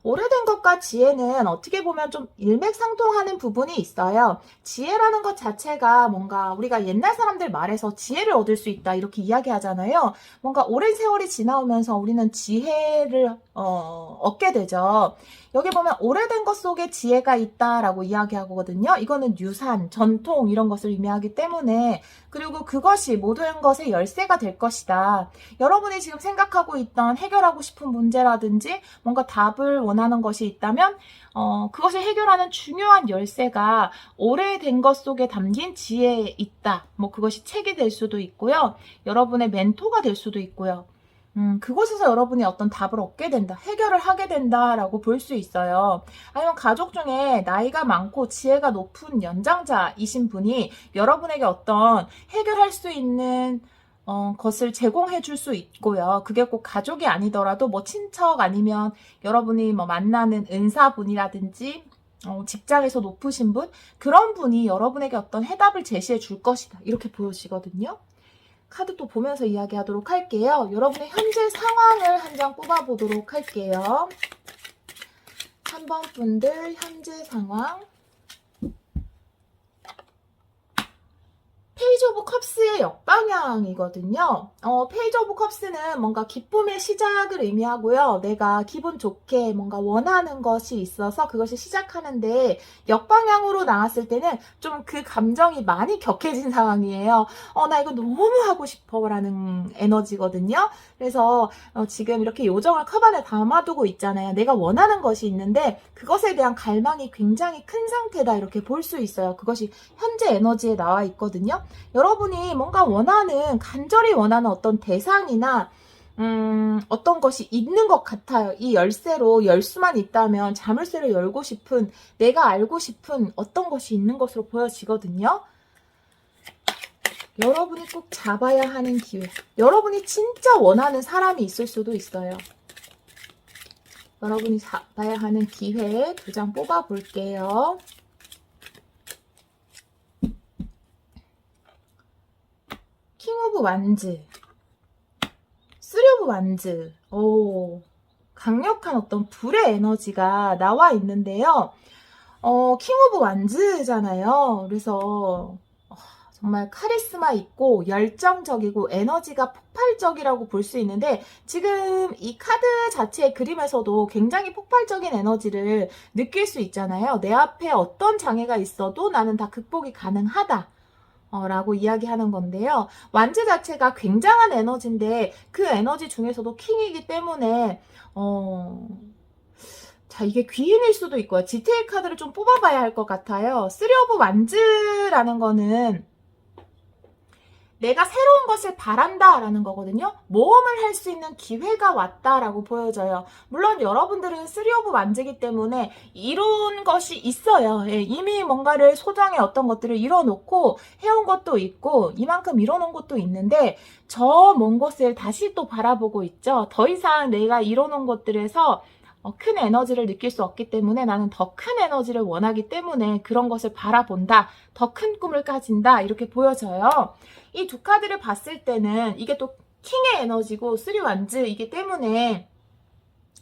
B: 오래된 것과 지혜는 어떻게 보면 좀 일맥상통하는 부분이 있어요. 지혜라는 것 자체가 뭔가 우리가 옛날 사람들 말에서 지혜를 얻을 수 있다 이렇게 이야기하잖아요. 뭔가 오랜 세월이 지나오면서 우리는 지혜를 얻게 되죠. 여기 보면 오래된 것 속에 지혜가 있다라고 이야기하거든요. 이거는 유산, 전통 이런 것을 의미하기 때문에, 그리고 그것이 모든 것의 열쇠가 될 것이다. 여러분이 지금 생각하고 있던 해결하고 싶은 문제라든지 뭔가 답을 원하는 것이 있다면 그것을 해결하는 중요한 열쇠가 오래된 것 속에 담긴 지혜에 있다. 뭐 그것이 책이 될 수도 있고요. 여러분의 멘토가 될 수도 있고요. 그곳에서 여러분이 어떤 답을 얻게 된다, 해결을 하게 된다라고 볼 수 있어요. 아니면 가족 중에 나이가 많고 지혜가 높은 연장자이신 분이 여러분에게 어떤 해결할 수 있는 것을 제공해 줄 수 있고요. 그게 꼭 가족이 아니더라도 뭐 친척 아니면 여러분이 뭐 만나는 은사분이라든지 직장에서 높으신 분, 그런 분이 여러분에게 어떤 해답을 제시해 줄 것이다 이렇게 보여지거든요. 카드 또 보면서 이야기하도록 할게요. 여러분의 현재 상황을 한 장 뽑아보도록 할게요. 3번 분들 현재 상황. 페이지 오브 컵스의 역방향이거든요. 페이지 오브 컵스는 뭔가 기쁨의 시작을 의미하고요. 내가 기분 좋게 뭔가 원하는 것이 있어서 그것이 시작하는데, 역방향으로 나왔을 때는 좀 그 감정이 많이 격해진 상황이에요. 나 이거 너무 하고 싶어 라는 에너지거든요. 그래서 지금 이렇게 요정을 컵 안에 담아두고 있잖아요. 내가 원하는 것이 있는데 그것에 대한 갈망이 굉장히 큰 상태다 이렇게 볼 수 있어요. 그것이 현재 에너지에 나와 있거든요. 여러분이 뭔가 간절히 원하는 어떤 대상이나 어떤 것이 있는 것 같아요. 이 열쇠로 열 수만 있다면 자물쇠를 열고 싶은, 내가 알고 싶은 어떤 것이 있는 것으로 보여지거든요. 여러분이 꼭 잡아야 하는 기회. 여러분이 진짜 원하는 사람이 있을 수도 있어요. 여러분이 잡아야 하는 기회 2장 뽑아 볼게요. 킹 오브 완즈, 쓰리 오브 완즈. 오, 강력한 어떤 불의 에너지가 나와 있는데요. 킹 오브 완즈잖아요. 그래서 정말 카리스마 있고 열정적이고 에너지가 폭발적이라고 볼 수 있는데, 지금 이 카드 자체의 그림에서도 굉장히 폭발적인 에너지를 느낄 수 있잖아요. 내 앞에 어떤 장애가 있어도 나는 다 극복이 가능하다 라고 이야기하는 건데요. 완즈 자체가 굉장한 에너지인데 그 에너지 중에서도 킹이기 때문에 자, 이게 귀인일 수도 있고요. 디테일 카드를 좀 뽑아봐야 할 것 같아요. 쓰리 오브 완즈라는 거는 내가 새로운 것을 바란다라는 거거든요. 모험을 할 수 있는 기회가 왔다라고 보여져요. 물론 여러분들은 쓰리 오브 완즈이기 때문에 이룬 것이 있어요. 예, 이미 뭔가를 소정의 어떤 것들을 이뤄놓고 해온 것도 있고 이만큼 이뤄놓은 것도 있는데 저 먼 곳을 다시 또 바라보고 있죠. 더 이상 내가 이뤄놓은 것들에서 큰 에너지를 느낄 수 없기 때문에 나는 더 큰 에너지를 원하기 때문에 그런 것을 바라본다. 더 큰 꿈을 가진다. 이렇게 보여져요. 이 두 카드를 봤을 때는 이게 또 킹의 에너지고 쓰리 완즈이기 때문에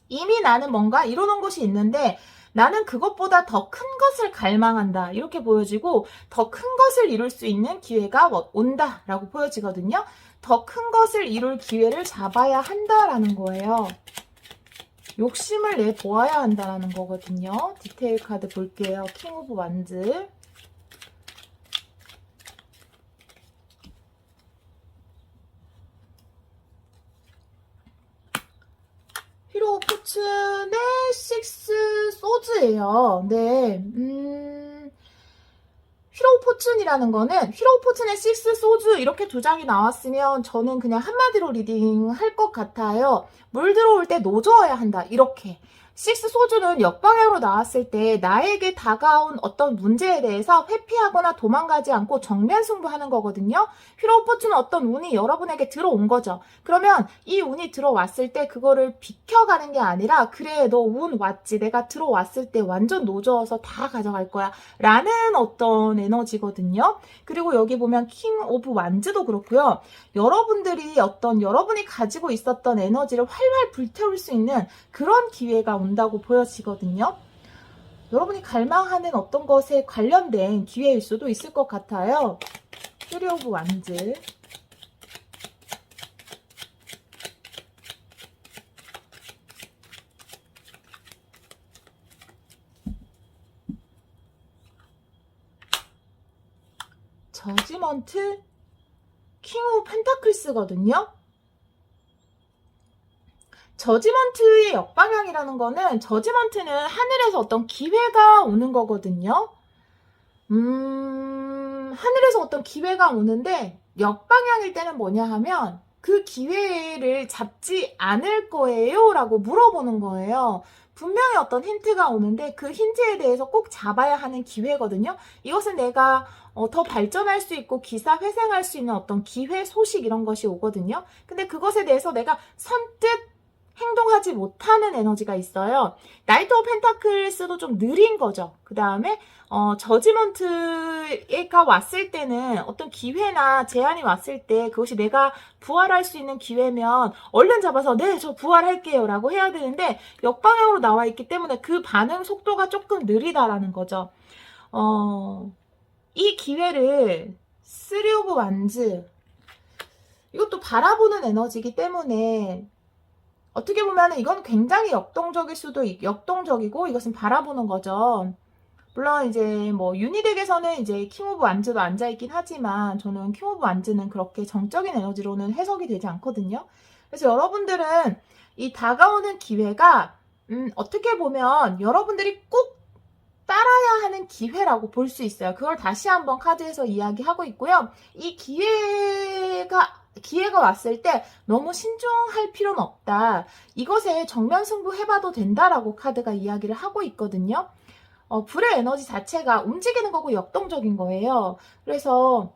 B: 이미 나는 뭔가 이뤄놓은 것이 있는데 나는 그것보다 더 큰 것을 갈망한다. 이렇게 보여지고 더 큰 것을 이룰 수 있는 기회가 온다라고 보여지거든요. 더 큰 것을 이룰 기회를 잡아야 한다라는 거예요. 욕심을 내보아야 한다는 거거든요. 디테일 카드 볼게요. 킹 오브 완즈. 히로 포춘의 식스 소즈예요. 네. 휘로우 포춘이라는 거는 휘로우 포춘의 식스 소즈 이렇게 2장이 나왔으면 저는 그냥 한마디로 리딩 할 것 같아요. 물 들어올 때 노져야 한다. 이렇게. 식스 소주는 역방향으로 나왔을 때 나에게 다가온 어떤 문제에 대해서 회피하거나 도망가지 않고 정면 승부하는 거거든요. 휘로우 포춘은 어떤 운이 여러분에게 들어온 거죠. 그러면 이 운이 들어왔을 때 그거를 비켜가는 게 아니라 그래 너 운 왔지. 내가 들어왔을 때 완전 노져서 다 가져갈 거야. 라는 어떤 에너지거든요. 그리고 여기 보면 킹 오브 완즈도 그렇고요. 여러분들이 여러분이 가지고 있었던 에너지를 활활 불태울 수 있는 그런 기회가 온다고 보여지거든요. 여러분이 갈망하는 어떤 것에 관련된 기회일 수도 있을 것 같아요. 쓰리 오브 완즈. 저지먼트, 킹 오브 펜타클스거든요. 저지먼트의 역방향이라는 거는 저지먼트는 하늘에서 어떤 기회가 오는 거거든요. 하늘에서 어떤 기회가 오는데 역방향일 때는 뭐냐 하면 그 기회를 잡지 않을 거예요? 라고 물어보는 거예요. 분명히 어떤 힌트가 오는데 그 힌트에 대해서 꼭 잡아야 하는 기회거든요. 이것은 내가 더 발전할 수 있고 기사 회생할 수 있는 어떤 기회, 소식 이런 것이 오거든요. 근데 그것에 대해서 내가 선뜻 행동하지 못하는 에너지가 있어요. 나이트 오브 펜타클스도 좀 느린 거죠. 그 다음에 저지먼트가 왔을 때는 어떤 기회나 제안이 왔을 때 그것이 내가 부활할 수 있는 기회면 얼른 잡아서 네, 저 부활할게요 라고 해야 되는데 역방향으로 나와 있기 때문에 그 반응 속도가 조금 느리다라는 거죠. 이 기회를 쓰리 오브 완즈, 이것도 바라보는 에너지이기 때문에 어떻게 보면 이건 굉장히 역동적이고 이것은 바라보는 거죠. 물론 이제 뭐 유니덱에서는 이제 킹 오브 완즈도 앉아있긴 하지만 저는 킹 오브 완즈는 그렇게 정적인 에너지로는 해석이 되지 않거든요. 그래서 여러분들은 이 다가오는 기회가 어떻게 보면 여러분들이 꼭 따라야 하는 기회라고 볼 수 있어요. 그걸 다시 한번 카드에서 이야기하고 있고요. 이 기회가 기회가 왔을 때 너무 신중할 필요는 없다. 이것에 정면 승부해봐도 된다라고 카드가 이야기를 하고 있거든요. 불의 에너지 자체가 움직이는 거고 역동적인 거예요. 그래서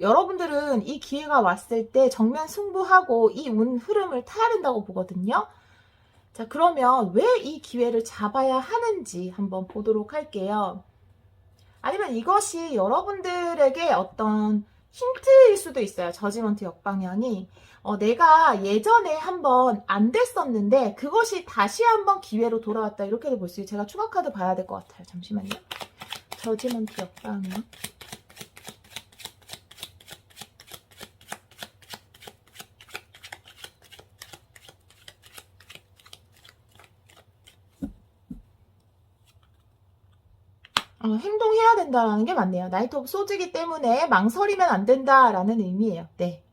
B: 여러분들은 이 기회가 왔을 때 정면 승부하고 이 운 흐름을 타야 된다고 보거든요. 자, 그러면 왜 이 기회를 잡아야 하는지 한번 보도록 할게요. 아니면 이것이 여러분들에게 어떤 힌트일 수도 있어요. 저지먼트 역방향이. 내가 예전에 한번 안 됐었는데 그것이 다시 한번 기회로 돌아왔다. 이렇게도 볼 수 있어요. 제가 추가 카드 봐야 될 것 같아요. 잠시만요. 저지먼트 역방향. 행동해야 된다라는 게 맞네요. 나이트 오브 소즈이기 때문에 망설이면 안 된다라는 의미예요. 네.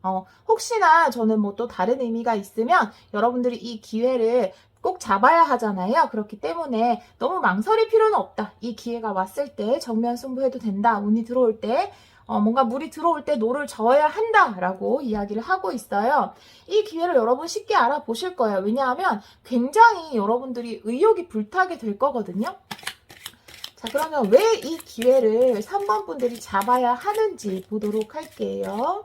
B: 혹시나 저는 뭐 또 다른 의미가 있으면 여러분들이 이 기회를 꼭 잡아야 하잖아요. 그렇기 때문에 너무 망설일 필요는 없다. 이 기회가 왔을 때 정면 승부해도 된다. 운이 들어올 때 뭔가 물이 들어올 때 노를 저어야 한다라고 이야기를 하고 있어요. 이 기회를 여러분 쉽게 알아보실 거예요. 왜냐하면 굉장히 여러분들이 의욕이 불타게 될 거거든요. 자, 그러면 왜 이 기회를 3번 분들이 잡아야 하는지 보도록 할게요.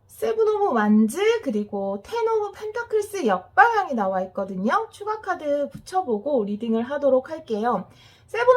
B: 세븐 오브 완즈 그리고 텐 오브 펜타클스 역방향이 나와 있거든요. 추가 카드 붙여보고 리딩을 하도록 할게요. 세븐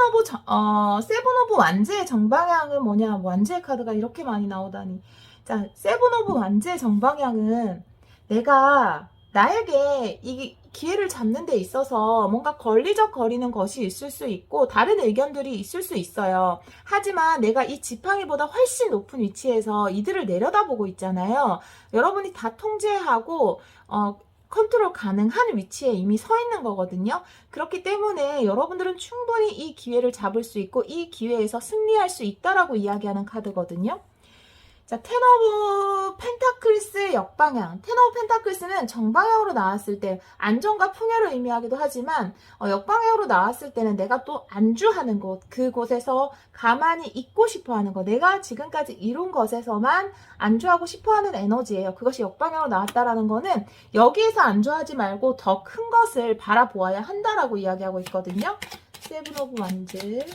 B: 오브 완즈의 정방향은 뭐냐? 완즈의 카드가 이렇게 많이 나오다니. 자, 세븐 오브 완즈의 정방향은 내가 나에게 이 기회를 잡는 데 있어서 뭔가 걸리적거리는 것이 있을 수 있고 다른 의견들이 있을 수 있어요. 하지만 내가 이 지팡이보다 훨씬 높은 위치에서 이들을 내려다보고 있잖아요. 여러분이 다 통제하고 컨트롤 가능한 위치에 이미 서 있는 거거든요. 그렇기 때문에 여러분들은 충분히 이 기회를 잡을 수 있고 이 기회에서 승리할 수 있다라고 이야기하는 카드거든요. 자, 텐 오브 펜타클스 역방향. 텐 오브 펜타클스는 정방향으로 나왔을 때 안정과 풍요를 의미하기도 하지만 역방향으로 나왔을 때는 내가 또 안주하는 곳, 그곳에서 가만히 있고 싶어하는 것, 내가 지금까지 이룬 것에서만 안주하고 싶어하는 에너지예요. 그것이 역방향으로 나왔다라는 거는 여기에서 안주하지 말고 더 큰 것을 바라보아야 한다라고 이야기하고 있거든요. 세븐 오브 완즈.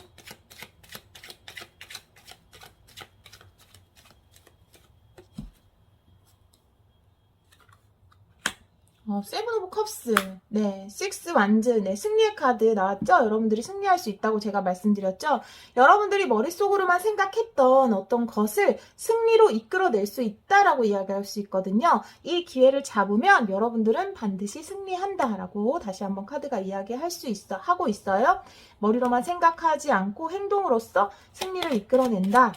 B: 세븐 오브 컵스, 네, 식스 완즈, 네, 승리의 카드 나왔죠? 여러분들이 승리할 수 있다고 제가 말씀드렸죠? 여러분들이 머릿속으로만 생각했던 어떤 것을 승리로 이끌어낼 수 있다라고 이야기할 수 있거든요. 이 기회를 잡으면 여러분들은 반드시 승리한다라고 다시 한번 카드가 이야기할 수 하고 있어요. 머리로만 생각하지 않고 행동으로써 승리를 이끌어낸다.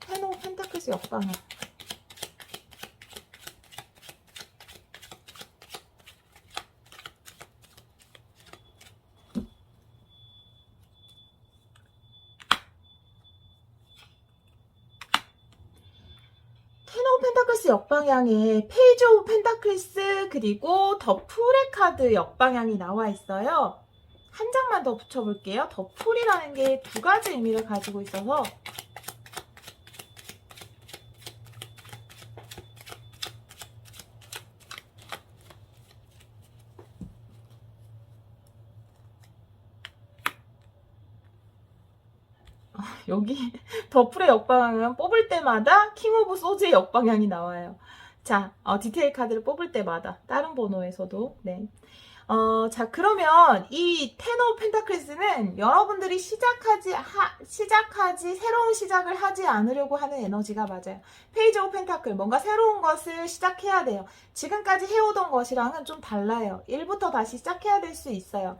B: 텐 오브 펜타클스 역방향. 펜타클스 역방향에 페이지 오브 펜타클스 그리고 더 풀의 카드 역방향이 나와 있어요. 한 장만 더 붙여볼게요. 더 풀이라는 게 두 가지 의미를 가지고 있어서 여기 더풀의 역방향은 뽑을 때마다 킹 오브 소즈의 역방향이 나와요. 자, 디테일 카드를 뽑을 때마다 다른 번호에서도 네. 자, 그러면 이 텐 오브 펜타클스는 여러분들이 시작하지 새로운 시작을 하지 않으려고 하는 에너지가 맞아요. 페이지 오브 펜타클 뭔가 새로운 것을 시작해야 돼요. 지금까지 해오던 것이랑은 좀 달라요. 1부터 다시 시작해야 될 수 있어요.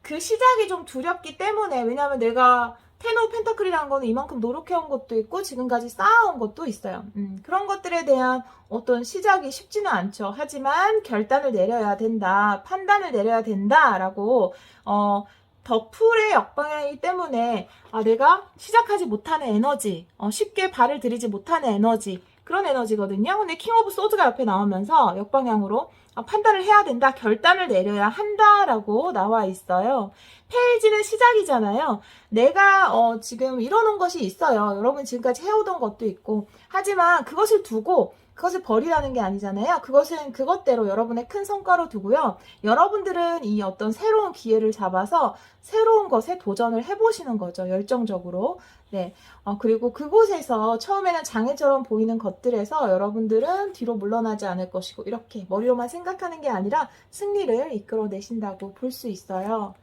B: 그 시작이 좀 두렵기 때문에 왜냐면 내가 텐 오브 펜타클이라는 거는 이만큼 노력해온 것도 있고 지금까지 쌓아온 것도 있어요. 그런 것들에 대한 어떤 시작이 쉽지는 않죠. 하지만 결단을 내려야 된다. 판단을 내려야 된다라고 더 풀의 역방향이기 때문에 내가 시작하지 못하는 에너지, 쉽게 발을 들이지 못하는 에너지 그런 에너지거든요. 근데 킹 오브 소드가 옆에 나오면서 역방향으로 판단을 해야 된다, 결단을 내려야 한다라고 나와 있어요. 페이지는 시작이잖아요. 내가 지금 이뤄놓은 것이 있어요. 여러분 지금까지 해오던 것도 있고, 하지만 그것을 두고 그것을 버리라는 게 아니잖아요. 그것은 그것대로 여러분의 큰 성과로 두고요. 여러분들은 이 어떤 새로운 기회를 잡아서 새로운 것에 도전을 해보시는 거죠. 열정적으로. 네. 그리고 그곳에서 처음에는 장애처럼 보이는 것들에서 여러분들은 뒤로 물러나지 않을 것이고, 이렇게 머리로만 생각하는 게 아니라 승리를 이끌어내신다고 볼 수 있어요.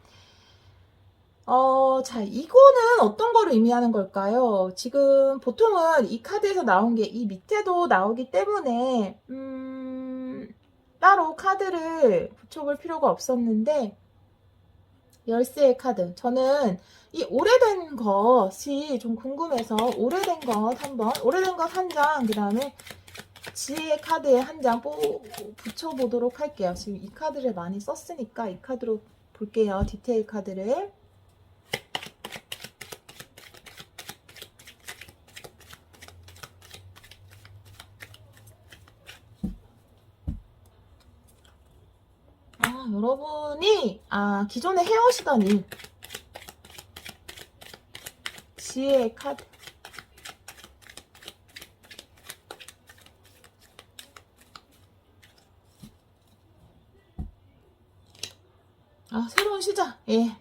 B: 자, 이거는 어떤 거를 의미하는 걸까요? 지금 보통은 이 카드에서 나온 게 이 밑에도 나오기 때문에, 따로 카드를 붙여볼 필요가 없었는데, 열쇠의 카드. 저는 이 오래된 것이 좀 궁금해서 오래된 것 한번, 오래된 것 한 장, 그 다음에 지혜의 카드에 한 장 붙여보도록 할게요. 지금 이 카드를 많이 썼으니까 이 카드로 볼게요. 디테일 카드를. 여러분이 기존에 해오시던 일, 지혜의 카드. 새로운 시작. 예.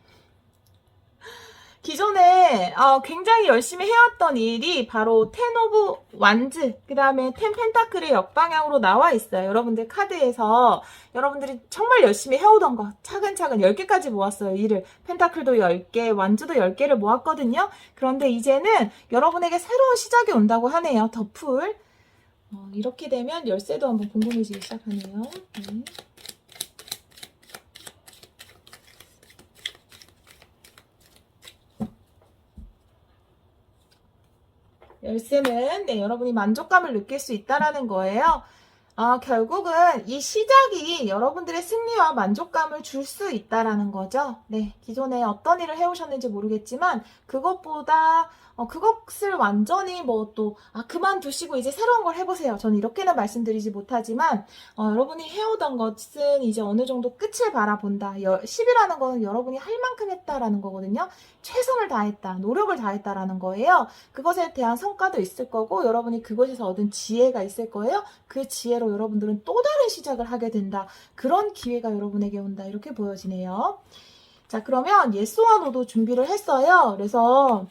B: 기존에 굉장히 열심히 해왔던 일이 바로 텐 오브 완즈, 그 다음에 텐 펜타클의 역방향으로 나와 있어요. 여러분들 카드에서 여러분들이 정말 열심히 해오던 거 차근차근 10개까지 모았어요. 일을. 펜타클도 10개, 완즈도 10개를 모았거든요. 그런데 이제는 여러분에게 새로운 시작이 온다고 하네요. 더풀. 이렇게 되면 열쇠도 한번 궁금해지기 시작하네요. 열쇠는 여러분이 만족감을 느낄 수 있다라는 거예요. 결국은 이 시작이 여러분들의 승리와 만족감을 줄 수 있다라는 거죠. 네, 기존에 어떤 일을 해오셨는지 모르겠지만 그것보다 그것을 완전히 그만두시고 이제 새로운 걸 해보세요. 저는 이렇게는 말씀드리지 못하지만 여러분이 해오던 것은 이제 어느 정도 끝을 바라본다. 10이라는 거는 여러분이 할 만큼 했다라는 거거든요. 최선을 다했다, 노력을 다했다라는 거예요. 그것에 대한 성과도 있을 거고, 여러분이 그것에서 얻은 지혜가 있을 거예요. 그 지혜로 여러분들은 또 다른 시작을 하게 된다. 그런 기회가 여러분에게 온다. 이렇게 보여지네요. 자, 그러면 예스와 노도 준비를 했어요. 그래서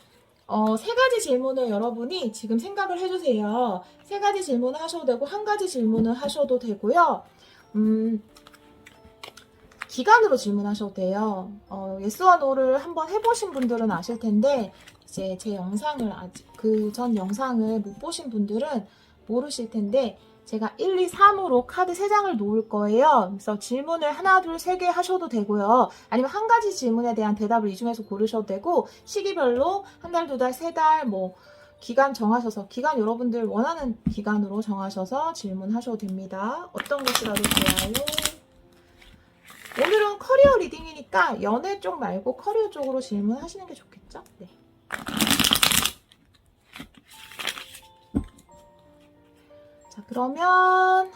B: 3가지 질문을 여러분이 지금 생각을 해주세요. 3가지 질문을 하셔도 되고 1가지 질문을 하셔도 되고요. 기간으로 질문하셔도 돼요. 예스와 노를 한번 해보신 분들은 아실 텐데, 이제 제 영상을 그 전 영상을 못 보신 분들은 모르실 텐데, 제가 1, 2, 3으로 카드 3장을 놓을 거예요. 그래서 질문을 하나, 둘, 3개 하셔도 되고요. 아니면 1가지 질문에 대한 대답을 이 중에서 고르셔도 되고, 시기별로 1달, 2달, 3달, 기간 정하셔서, 기간 여러분들 원하는 기간으로 정하셔서 질문하셔도 됩니다. 어떤 것이라도 좋아요. 오늘은 커리어 리딩이니까 연애 쪽 말고 커리어 쪽으로 질문하시는 게 좋겠죠? 네. 자, 그러면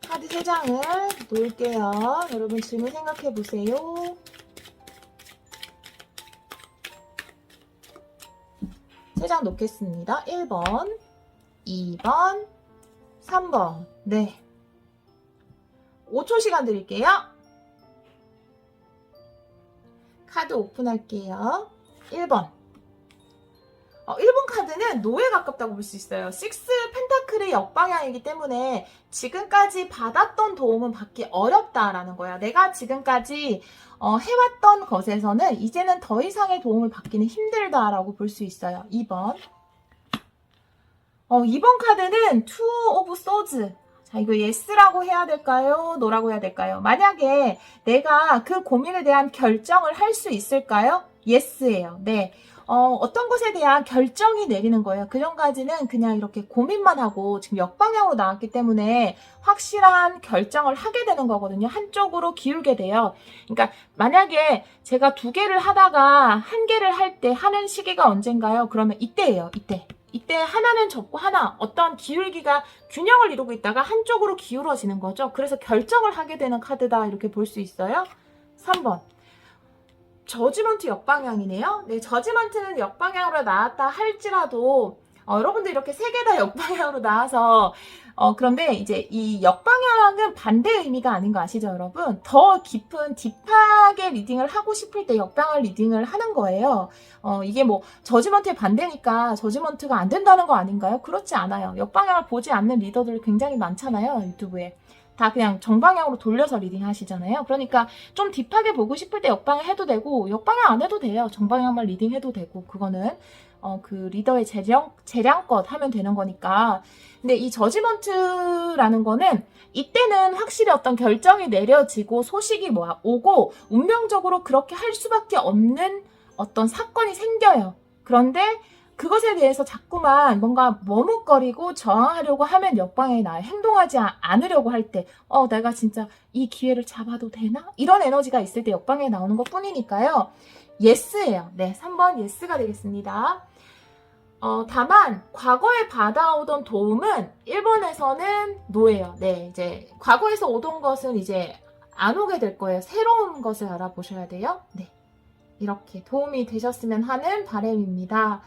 B: 카드 3장을 놓을게요. 여러분 질문 생각해 보세요. 세 장 놓겠습니다. 1번, 2번, 3번. 네. 5초 시간 드릴게요. 카드 오픈할게요. 1번. 1번 카드는 노에 가깝다고 볼 수 있어요. 6 펜타클의 역방향이기 때문에 지금까지 받았던 도움은 받기 어렵다라는 거야. 내가 지금까지 해왔던 것에서는 이제는 더 이상의 도움을 받기는 힘들다라고 볼 수 있어요. 2번. 2번 카드는 2 of Swords. 자, 이거 예스라고 해야 될까요? 노라고 해야 될까요? 만약에 내가 그 고민에 대한 결정을 할 수 있을까요? 예스예요. 네. 어떤 것에 대한 결정이 내리는 거예요. 그 전까지는 그냥 이렇게 고민만 하고 지금 역방향으로 나왔기 때문에 확실한 결정을 하게 되는 거거든요. 한쪽으로 기울게 돼요. 그러니까 만약에 제가 2개를 하다가 1개를 할 때 하는 시기가 언젠가요? 그러면 이때예요. 이때. 이때 하나는 접고 하나 어떤 기울기가 균형을 이루고 있다가 한쪽으로 기울어지는 거죠. 그래서 결정을 하게 되는 카드다 이렇게 볼 수 있어요. 3번 저지먼트 역방향이네요. 네, 저지먼트는 역방향으로 나왔다 할지라도 여러분들 이렇게 세 개 다 역방향으로 나와서 그런데 이제 이 역방향은 반대 의미가 아닌 거 아시죠, 여러분? 더 깊은 딥하게 리딩을 하고 싶을 때 역방향 리딩을 하는 거예요. 이게 뭐 저지먼트의 반대니까 저지먼트가 안 된다는 거 아닌가요? 그렇지 않아요. 역방향을 보지 않는 리더들 굉장히 많잖아요, 유튜브에. 다 그냥 정방향으로 돌려서 리딩 하시잖아요. 그러니까 좀 딥하게 보고 싶을 때 역방향 해도 되고 역방향 안 해도 돼요. 정방향만 리딩 해도 되고 그거는 그 리더의 재량껏 하면 되는 거니까. 근데 이 저지먼트라는 거는 이때는 확실히 어떤 결정이 내려지고 소식이 오고 운명적으로 그렇게 할 수밖에 없는 어떤 사건이 생겨요. 그런데 그것에 대해서 자꾸만 뭔가 머뭇거리고 저항하려고 하면 역방향이 나요. 행동하지 않으려고 할 때, 내가 진짜 이 기회를 잡아도 되나? 이런 에너지가 있을 때 역방향이 나오는 것 뿐이니까요. 예스예요. 네, 3번 예스가 되겠습니다. 다만 과거에 받아오던 도움은 1번에서는 노예요. 네, 이제 과거에서 오던 것은 이제 안 오게 될 거예요. 새로운 것을 알아보셔야 돼요. 네, 이렇게 도움이 되셨으면 하는 바람입니다.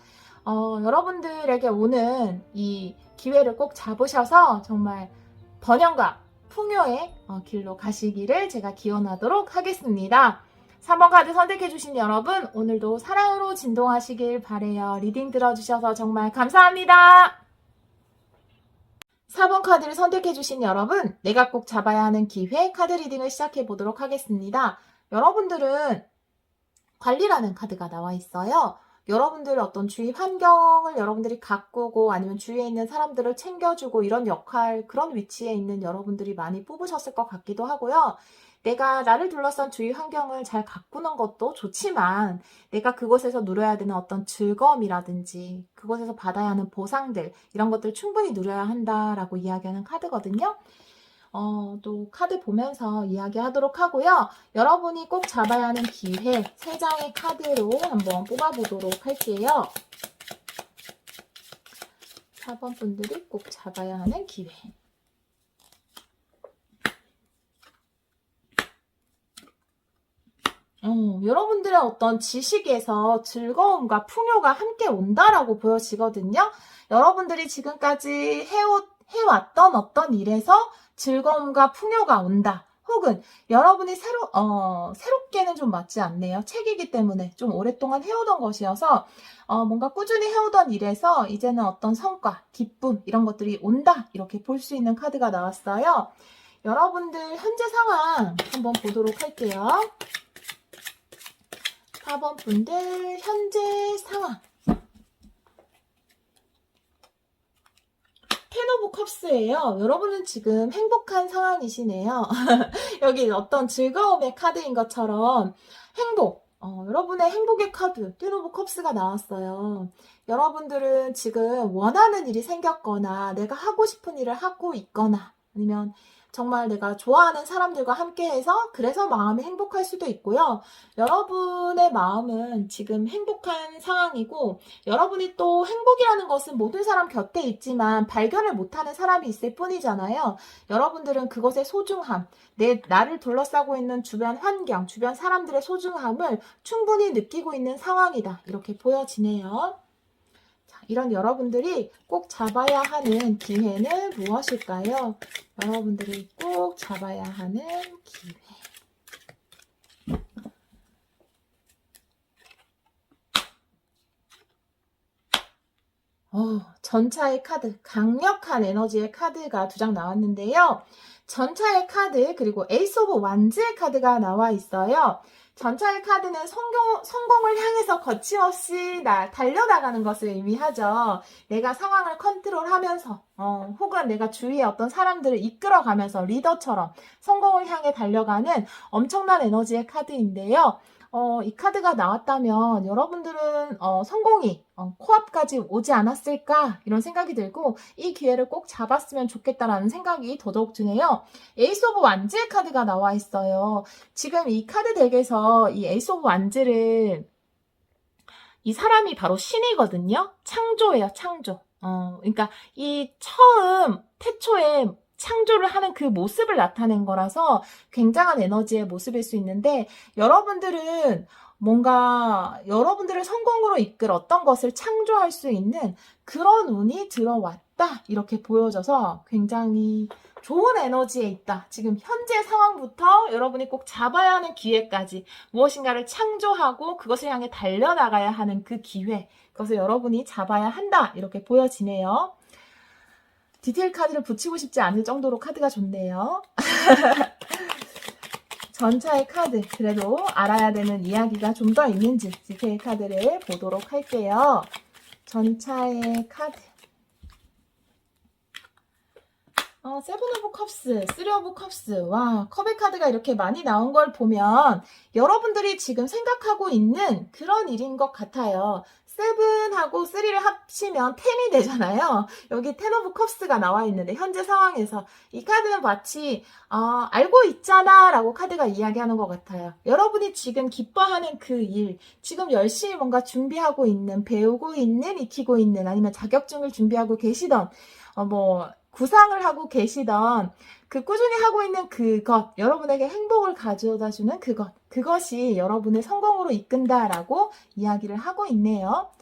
B: 여러분들에게 오는 이 기회를 꼭 잡으셔서 정말 번영과 풍요의 길로 가시기를 제가 기원하도록 하겠습니다. 3번 카드 선택해주신 여러분, 오늘도 사랑으로 진동하시길 바래요. 리딩 들어주셔서 정말 감사합니다. 4번 카드를 선택해주신 여러분, 내가 꼭 잡아야 하는 기회 카드 리딩을 시작해보도록 하겠습니다. 여러분들은 관리라는 카드가 나와 있어요. 여러분들 어떤 주위 환경을 여러분들이 가꾸고 아니면 주위에 있는 사람들을 챙겨주고 이런 역할, 그런 위치에 있는 여러분들이 많이 뽑으셨을 것 같기도 하고요. 내가 나를 둘러싼 주위 환경을 잘 가꾸는 것도 좋지만 내가 그곳에서 누려야 되는 어떤 즐거움이라든지 그곳에서 받아야 하는 보상들 이런 것들 충분히 누려야 한다라고 이야기하는 카드거든요. 또 카드 보면서 이야기하도록 하고요. 여러분이 꼭 잡아야 하는 기회 3장의 카드로 한번 뽑아보도록 할게요. 4번 분들이 꼭 잡아야 하는 기회. 여러분들의 어떤 지식에서 즐거움과 풍요가 함께 온다라고 보여지거든요. 여러분들이 지금까지 해왔던 어떤 일에서 즐거움과 풍요가 온다. 혹은 여러분이 새롭게는 좀 맞지 않네요. 책이기 때문에 좀 오랫동안 해오던 것이어서 뭔가 꾸준히 해오던 일에서 이제는 어떤 성과, 기쁨 이런 것들이 온다. 이렇게 볼 수 있는 카드가 나왔어요. 여러분들 현재 상황 한번 보도록 할게요. 4번 분들 현재 상황. 텐 오브 컵스예요. 여러분은 지금 행복한 상황이시네요. 여기 어떤 즐거움의 카드인 것처럼 행복, 여러분의 행복의 카드, 텐 오브 컵스가 나왔어요. 여러분들은 지금 원하는 일이 생겼거나 내가 하고 싶은 일을 하고 있거나 아니면 정말 내가 좋아하는 사람들과 함께해서 그래서 마음이 행복할 수도 있고요. 여러분의 마음은 지금 행복한 상황이고 여러분이 또 행복이라는 것은 모든 사람 곁에 있지만 발견을 못하는 사람이 있을 뿐이잖아요. 여러분들은 그것의 소중함, 나를 둘러싸고 있는 주변 환경, 주변 사람들의 소중함을 충분히 느끼고 있는 상황이다. 이렇게 보여지네요. 이런 여러분들이 꼭 잡아야 하는 기회는 무엇일까요? 여러분들이 꼭 잡아야 하는 기회. 전차의 카드, 강력한 에너지의 카드가 2장 나왔는데요. 전차의 카드 그리고 에이스 오브 완즈의 카드가 나와 있어요. 전차의 카드는 성공을 향해서 거침없이 달려나가는 것을 의미하죠. 내가 상황을 컨트롤하면서 혹은 내가 주위에 어떤 사람들을 이끌어가면서 리더처럼 성공을 향해 달려가는 엄청난 에너지의 카드인데요. 이 카드가 나왔다면 여러분들은 성공이 코앞까지 오지 않았을까 이런 생각이 들고 이 기회를 꼭 잡았으면 좋겠다라는 생각이 더더욱 드네요. 에이스 오브 완즈의 카드가 나와 있어요. 지금 이 카드 덱에서 이 에이스 오브 완즈를 이 사람이 바로 신이거든요. 창조예요, 창조. 그러니까 이 처음 태초에 창조를 하는 그 모습을 나타낸 거라서 굉장한 에너지의 모습일 수 있는데, 여러분들은 뭔가 여러분들을 성공으로 이끌 어떤 것을 창조할 수 있는 그런 운이 들어왔다, 이렇게 보여져서 굉장히 좋은 에너지에 있다. 지금 현재 상황부터 여러분이 꼭 잡아야 하는 기회까지, 무엇인가를 창조하고 그것을 향해 달려나가야 하는 그 기회, 그것을 여러분이 잡아야 한다, 이렇게 보여지네요. 디테일 카드를 붙이고 싶지 않을 정도로 카드가 좋네요. 전차의 카드, 그래도 알아야 되는 이야기가 좀 더 있는지 디테일 카드를 보도록 할게요. 전차의 카드. 세븐 오브 컵스, 쓰리 오브 컵스. 와, 컵의 카드가 이렇게 많이 나온 걸 보면 여러분들이 지금 생각하고 있는 그런 일인 것 같아요. 세븐하고 3를 합치면 10이 되잖아요. 여기 10 오브 컵스가 나와 있는데, 현재 상황에서 이 카드는 마치 알고 있잖아 라고 카드가 이야기하는 것 같아요. 여러분이 지금 기뻐하는 그 일, 지금 열심히 뭔가 준비하고 있는, 배우고 있는, 익히고 있는, 아니면 자격증을 준비하고 계시던, 구상을 하고 계시던 그 꾸준히 하고 있는 그것, 여러분에게 행복을 가져다 주는 그것이 여러분의 성공으로 이끈다라고 이야기를 하고 있네요.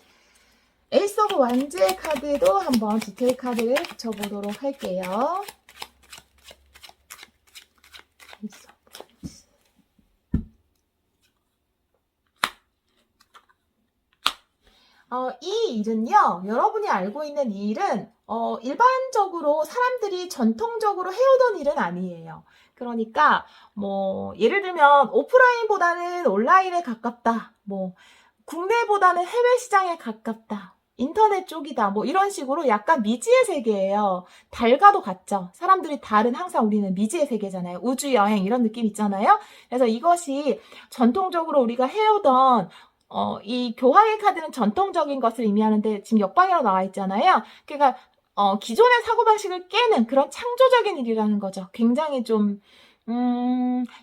B: 에이스 오브 완즈의 카드도 한번 디테일 카드를 붙여보도록 할게요. 이 일은요, 여러분이 알고 있는 이 일은 일반적으로 사람들이 전통적으로 해오던 일은 아니에요. 그러니까 예를 들면 오프라인보다는 온라인에 가깝다, 국내보다는 해외 시장에 가깝다, 인터넷 쪽이다, 이런 식으로 약간 미지의 세계예요. 달과도 같죠. 사람들이 달은 항상 우리는 미지의 세계잖아요. 우주 여행 이런 느낌 있잖아요. 그래서 이것이 전통적으로 우리가 해오던 이 교황의 카드는 전통적인 것을 의미하는데 지금 역방향으로 나와 있잖아요. 그러니까 기존의 사고방식을 깨는 그런 창조적인 일이라는 거죠. 굉장히 좀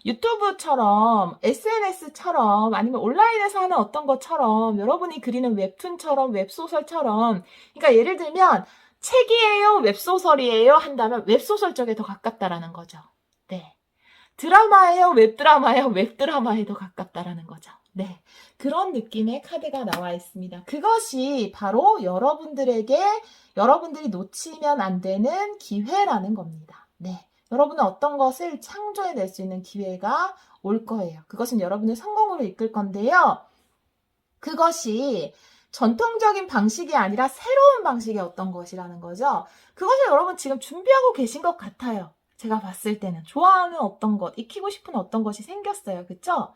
B: 유튜브처럼, SNS처럼, 아니면 온라인에서 하는 어떤 것처럼, 여러분이 그리는 웹툰처럼, 웹소설처럼, 그러니까 예를 들면 책이에요, 웹소설이에요 한다면 웹소설 쪽에 더 가깝다라는 거죠. 네. 드라마예요, 웹드라마예요, 웹드라마에 더 가깝다라는 거죠. 네. 그런 느낌의 카드가 나와 있습니다. 그것이 바로 여러분들이 놓치면 안 되는 기회라는 겁니다. 네. 여러분은 어떤 것을 창조해낼 수 있는 기회가 올 거예요. 그것은 여러분의 성공으로 이끌 건데요. 그것이 전통적인 방식이 아니라 새로운 방식의 어떤 것이라는 거죠. 그것을 여러분 지금 준비하고 계신 것 같아요. 제가 봤을 때는 좋아하는 어떤 것, 익히고 싶은 어떤 것이 생겼어요. 그쵸?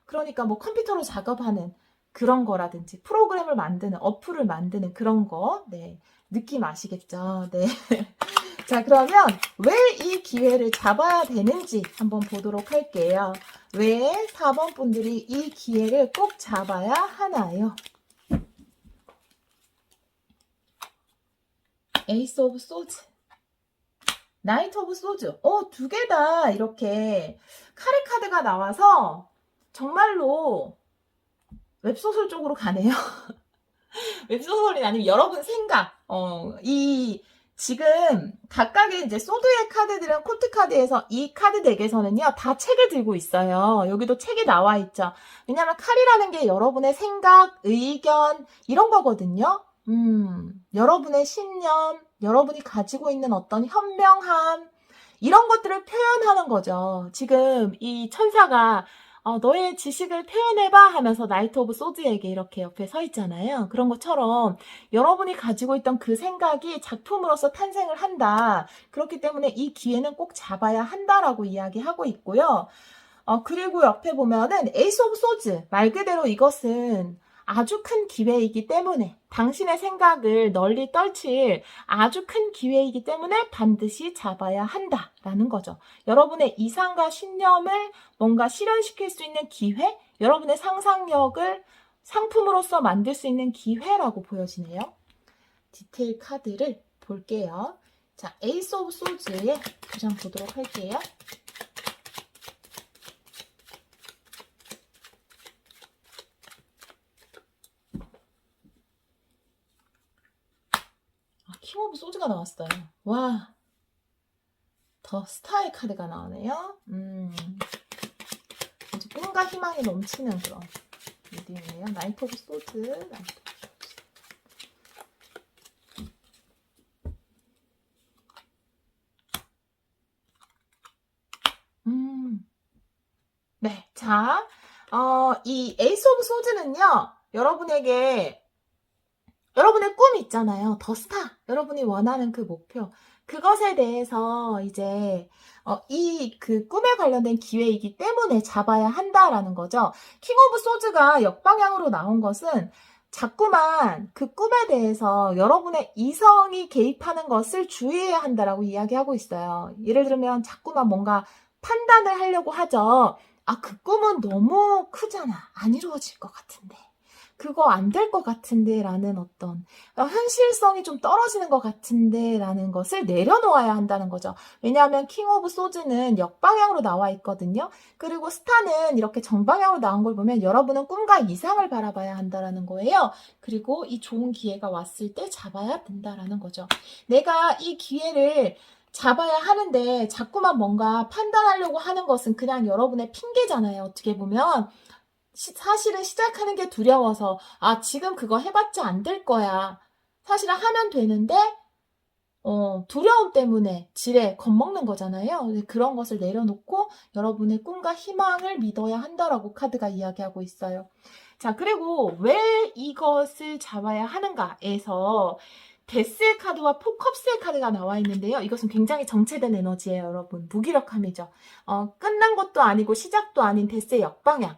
B: 그러니까 컴퓨터로 작업하는 그런 거라든지 프로그램을 만드는, 어플을 만드는 그런 거, 네, 느낌 아시겠죠? 네. 자, 그러면 왜 이 기회를 잡아야 되는지 한번 보도록 할게요. 왜 4번 분들이 이 기회를 꼭 잡아야 하나요? 에이스 오브 소즈, 나이트 오브 소즈. 두 개 다 이렇게 카레 카드가 나와서 정말로 웹소설 쪽으로 가네요. 웹소설이 아니면 여러분 생각, 지금 각각의 이제 소드의 카드들은 코트 카드에서 이 카드 덱에서는요, 다 책을 들고 있어요. 여기도 책이 나와 있죠. 왜냐하면 칼이라는 게 여러분의 생각, 의견, 이런 거거든요. 여러분의 신념, 여러분이 가지고 있는 어떤 현명함, 이런 것들을 표현하는 거죠. 지금 이 천사가 너의 지식을 표현해봐 하면서 나이트 오브 소드에게 이렇게 옆에 서 있잖아요. 그런 것처럼 여러분이 가지고 있던 그 생각이 작품으로서 탄생을 한다. 그렇기 때문에 이 기회는 꼭 잡아야 한다라고 이야기하고 있고요. 그리고 옆에 보면은 에이스 오브 소즈, 말 그대로 이것은 아주 큰 기회이기 때문에, 당신의 생각을 널리 떨칠 아주 큰 기회이기 때문에 반드시 잡아야 한다라는 거죠. 여러분의 이상과 신념을 뭔가 실현시킬 수 있는 기회, 여러분의 상상력을 상품으로서 만들 수 있는 기회라고 보여지네요. 디테일 카드를 볼게요. 자, 에이스 오브 소즈의 두 장 보도록 할게요. 킹 오브 소즈가 나왔어요. 와, 더 스타의 카드가 나오네요. 이제 꿈과 희망이 넘치는 그런 리딩이네요. 나이트 오브 소즈, 나이트 오브 소즈. 네, 자, 이 에이스 오브 소즈는요, 여러분에게 여러분의 꿈이 있잖아요. 더 스타. 여러분이 원하는 그 목표. 그것에 대해서 이제 이 그 꿈에 관련된 기회이기 때문에 잡아야 한다라는 거죠. 킹 오브 소즈가 역방향으로 나온 것은 자꾸만 그 꿈에 대해서 여러분의 이성이 개입하는 것을 주의해야 한다라고 이야기하고 있어요. 예를 들면 자꾸만 뭔가 판단을 하려고 하죠. 아, 그 꿈은 너무 크잖아. 안 이루어질 것 같은데. 그거 안 될 것 같은데 라는 어떤 현실성이 좀 떨어지는 것 같은데 라는 것을 내려놓아야 한다는 거죠. 왜냐하면 킹 오브 소즈는 역방향으로 나와 있거든요. 그리고 스타는 이렇게 정방향으로 나온 걸 보면 여러분은 꿈과 이상을 바라봐야 한다는 거예요. 그리고 이 좋은 기회가 왔을 때 잡아야 된다라는 거죠. 내가 이 기회를 잡아야 하는데 자꾸만 뭔가 판단하려고 하는 것은 그냥 여러분의 핑계잖아요. 어떻게 보면. 사실은 시작하는 게 두려워서 지금 그거 해봤자 안 될 거야. 사실은 하면 되는데 두려움 때문에 지레 겁먹는 거잖아요. 그런 것을 내려놓고 여러분의 꿈과 희망을 믿어야 한다라고 카드가 이야기하고 있어요. 자, 그리고 왜 이것을 잡아야 하는가에서 데스의 카드와 포컵스의 카드가 나와 있는데요. 이것은 굉장히 정체된 에너지예요, 여러분. 무기력함이죠. 끝난 것도 아니고 시작도 아닌 데스의 역방향.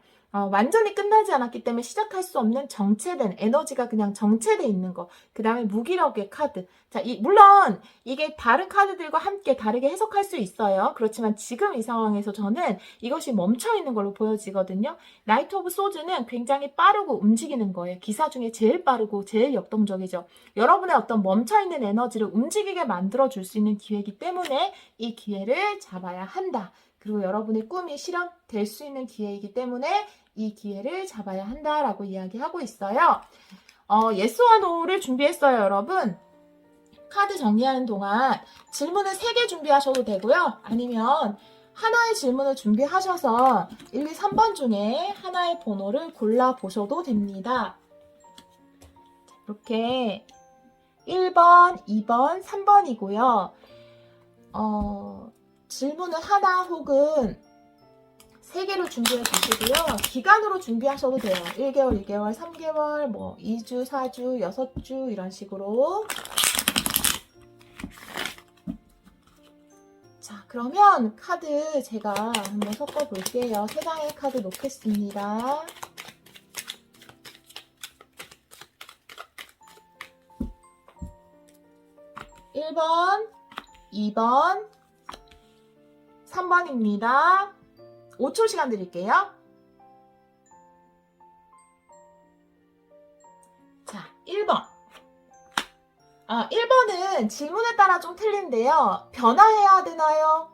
B: 완전히 끝나지 않았기 때문에 시작할 수 없는 정체된 에너지가 그냥 정체돼 있는 거. 그 다음에 무기력의 카드. 자, 물론 이게 다른 카드들과 함께 다르게 해석할 수 있어요. 그렇지만 지금 이 상황에서 저는 이것이 멈춰 있는 걸로 보여지거든요. 나이트 오브 소즈는 굉장히 빠르고 움직이는 거예요. 기사 중에 제일 빠르고 제일 역동적이죠. 여러분의 어떤 멈춰 있는 에너지를 움직이게 만들어 줄 수 있는 기회이기 때문에 이 기회를 잡아야 한다. 그리고 여러분의 꿈이 실현될 수 있는 기회이기 때문에 이 기회를 잡아야 한다라고 이야기하고 있어요. 예스와 노를 준비했어요, 여러분. 카드 정리하는 동안 질문을 3개 준비하셔도 되고요. 아니면 하나의 질문을 준비하셔서 1, 2, 3번 중에 하나의 번호를 골라보셔도 됩니다. 이렇게 1번, 2번, 3번이고요. 질문을 하나 혹은 3개로 준비해 주시고요. 기간으로 준비하셔도 돼요. 1개월, 2개월, 3개월, 뭐 2주, 4주, 6주 이런 식으로. 자, 그러면 카드 제가 한번 섞어 볼게요. 3장의 카드 놓겠습니다. (1번) (2번) (3번입니다) 5초 시간 드릴게요. 자, 1번. 1번은 질문에 따라 좀 틀린데요. 변화해야 되나요?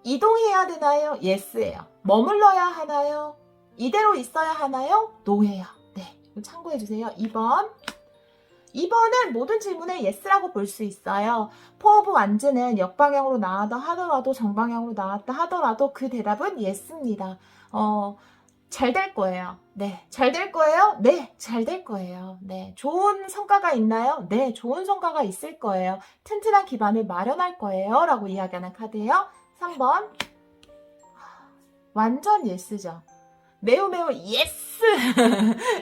B: 이동해야 되나요? Yes예요. 머물러야 하나요? 이대로 있어야 하나요? No예요. 네, 참고해주세요. 2번. 2번은 모든 질문에 Yes라고 볼 수 있어요. 포 오브 완즈는 역방향으로 나왔다 하더라도 정방향으로 나왔다 하더라도 그 대답은 Yes입니다. 잘 될 거예요. 네. 잘 될 거예요? 네. 잘 될 거예요. 네. 좋은 성과가 있나요? 네. 좋은 성과가 있을 거예요. 튼튼한 기반을 마련할 거예요. 라고 이야기하는 카드예요. 3번. 완전 예스죠. 매우 매우 예스!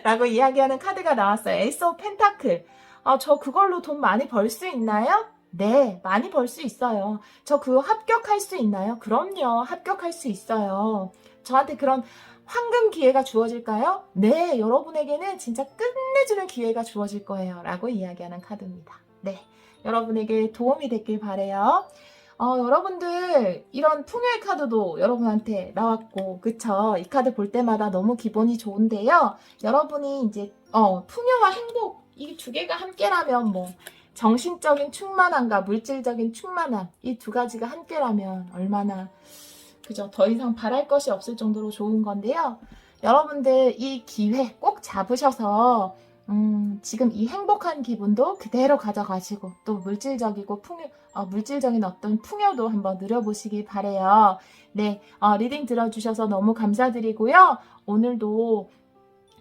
B: 라고 이야기하는 카드가 나왔어요. 에이스 오브 펜타클. 저 그걸로 돈 많이 벌 수 있나요? 네, 많이 벌 수 있어요. 저 그거 합격할 수 있나요? 그럼요, 합격할 수 있어요. 저한테 그런 황금 기회가 주어질까요? 네, 여러분에게는 진짜 끝내주는 기회가 주어질 거예요. 라고 이야기하는 카드입니다. 네, 여러분에게 도움이 됐길 바래요. 여러분들 이런 풍요의 카드도 여러분한테 나왔고 그쵸? 이 카드 볼 때마다 너무 기분이 좋은데요. 여러분이 이제 풍요와 행복 이 두 개가 함께라면 뭐 정신적인 충만함과 물질적인 충만함 이 두 가지가 함께라면 얼마나 그죠? 더 이상 바랄 것이 없을 정도로 좋은 건데요. 여러분들 이 기회 꼭 잡으셔서 지금 이 행복한 기분도 그대로 가져가시고 또 물질적인 어떤 풍요도 한번 누려보시기 바래요. 네, 리딩 들어주셔서 너무 감사드리고요. 오늘도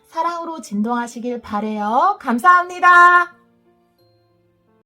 B: 사랑으로 진동하시길 바래요. 감사합니다.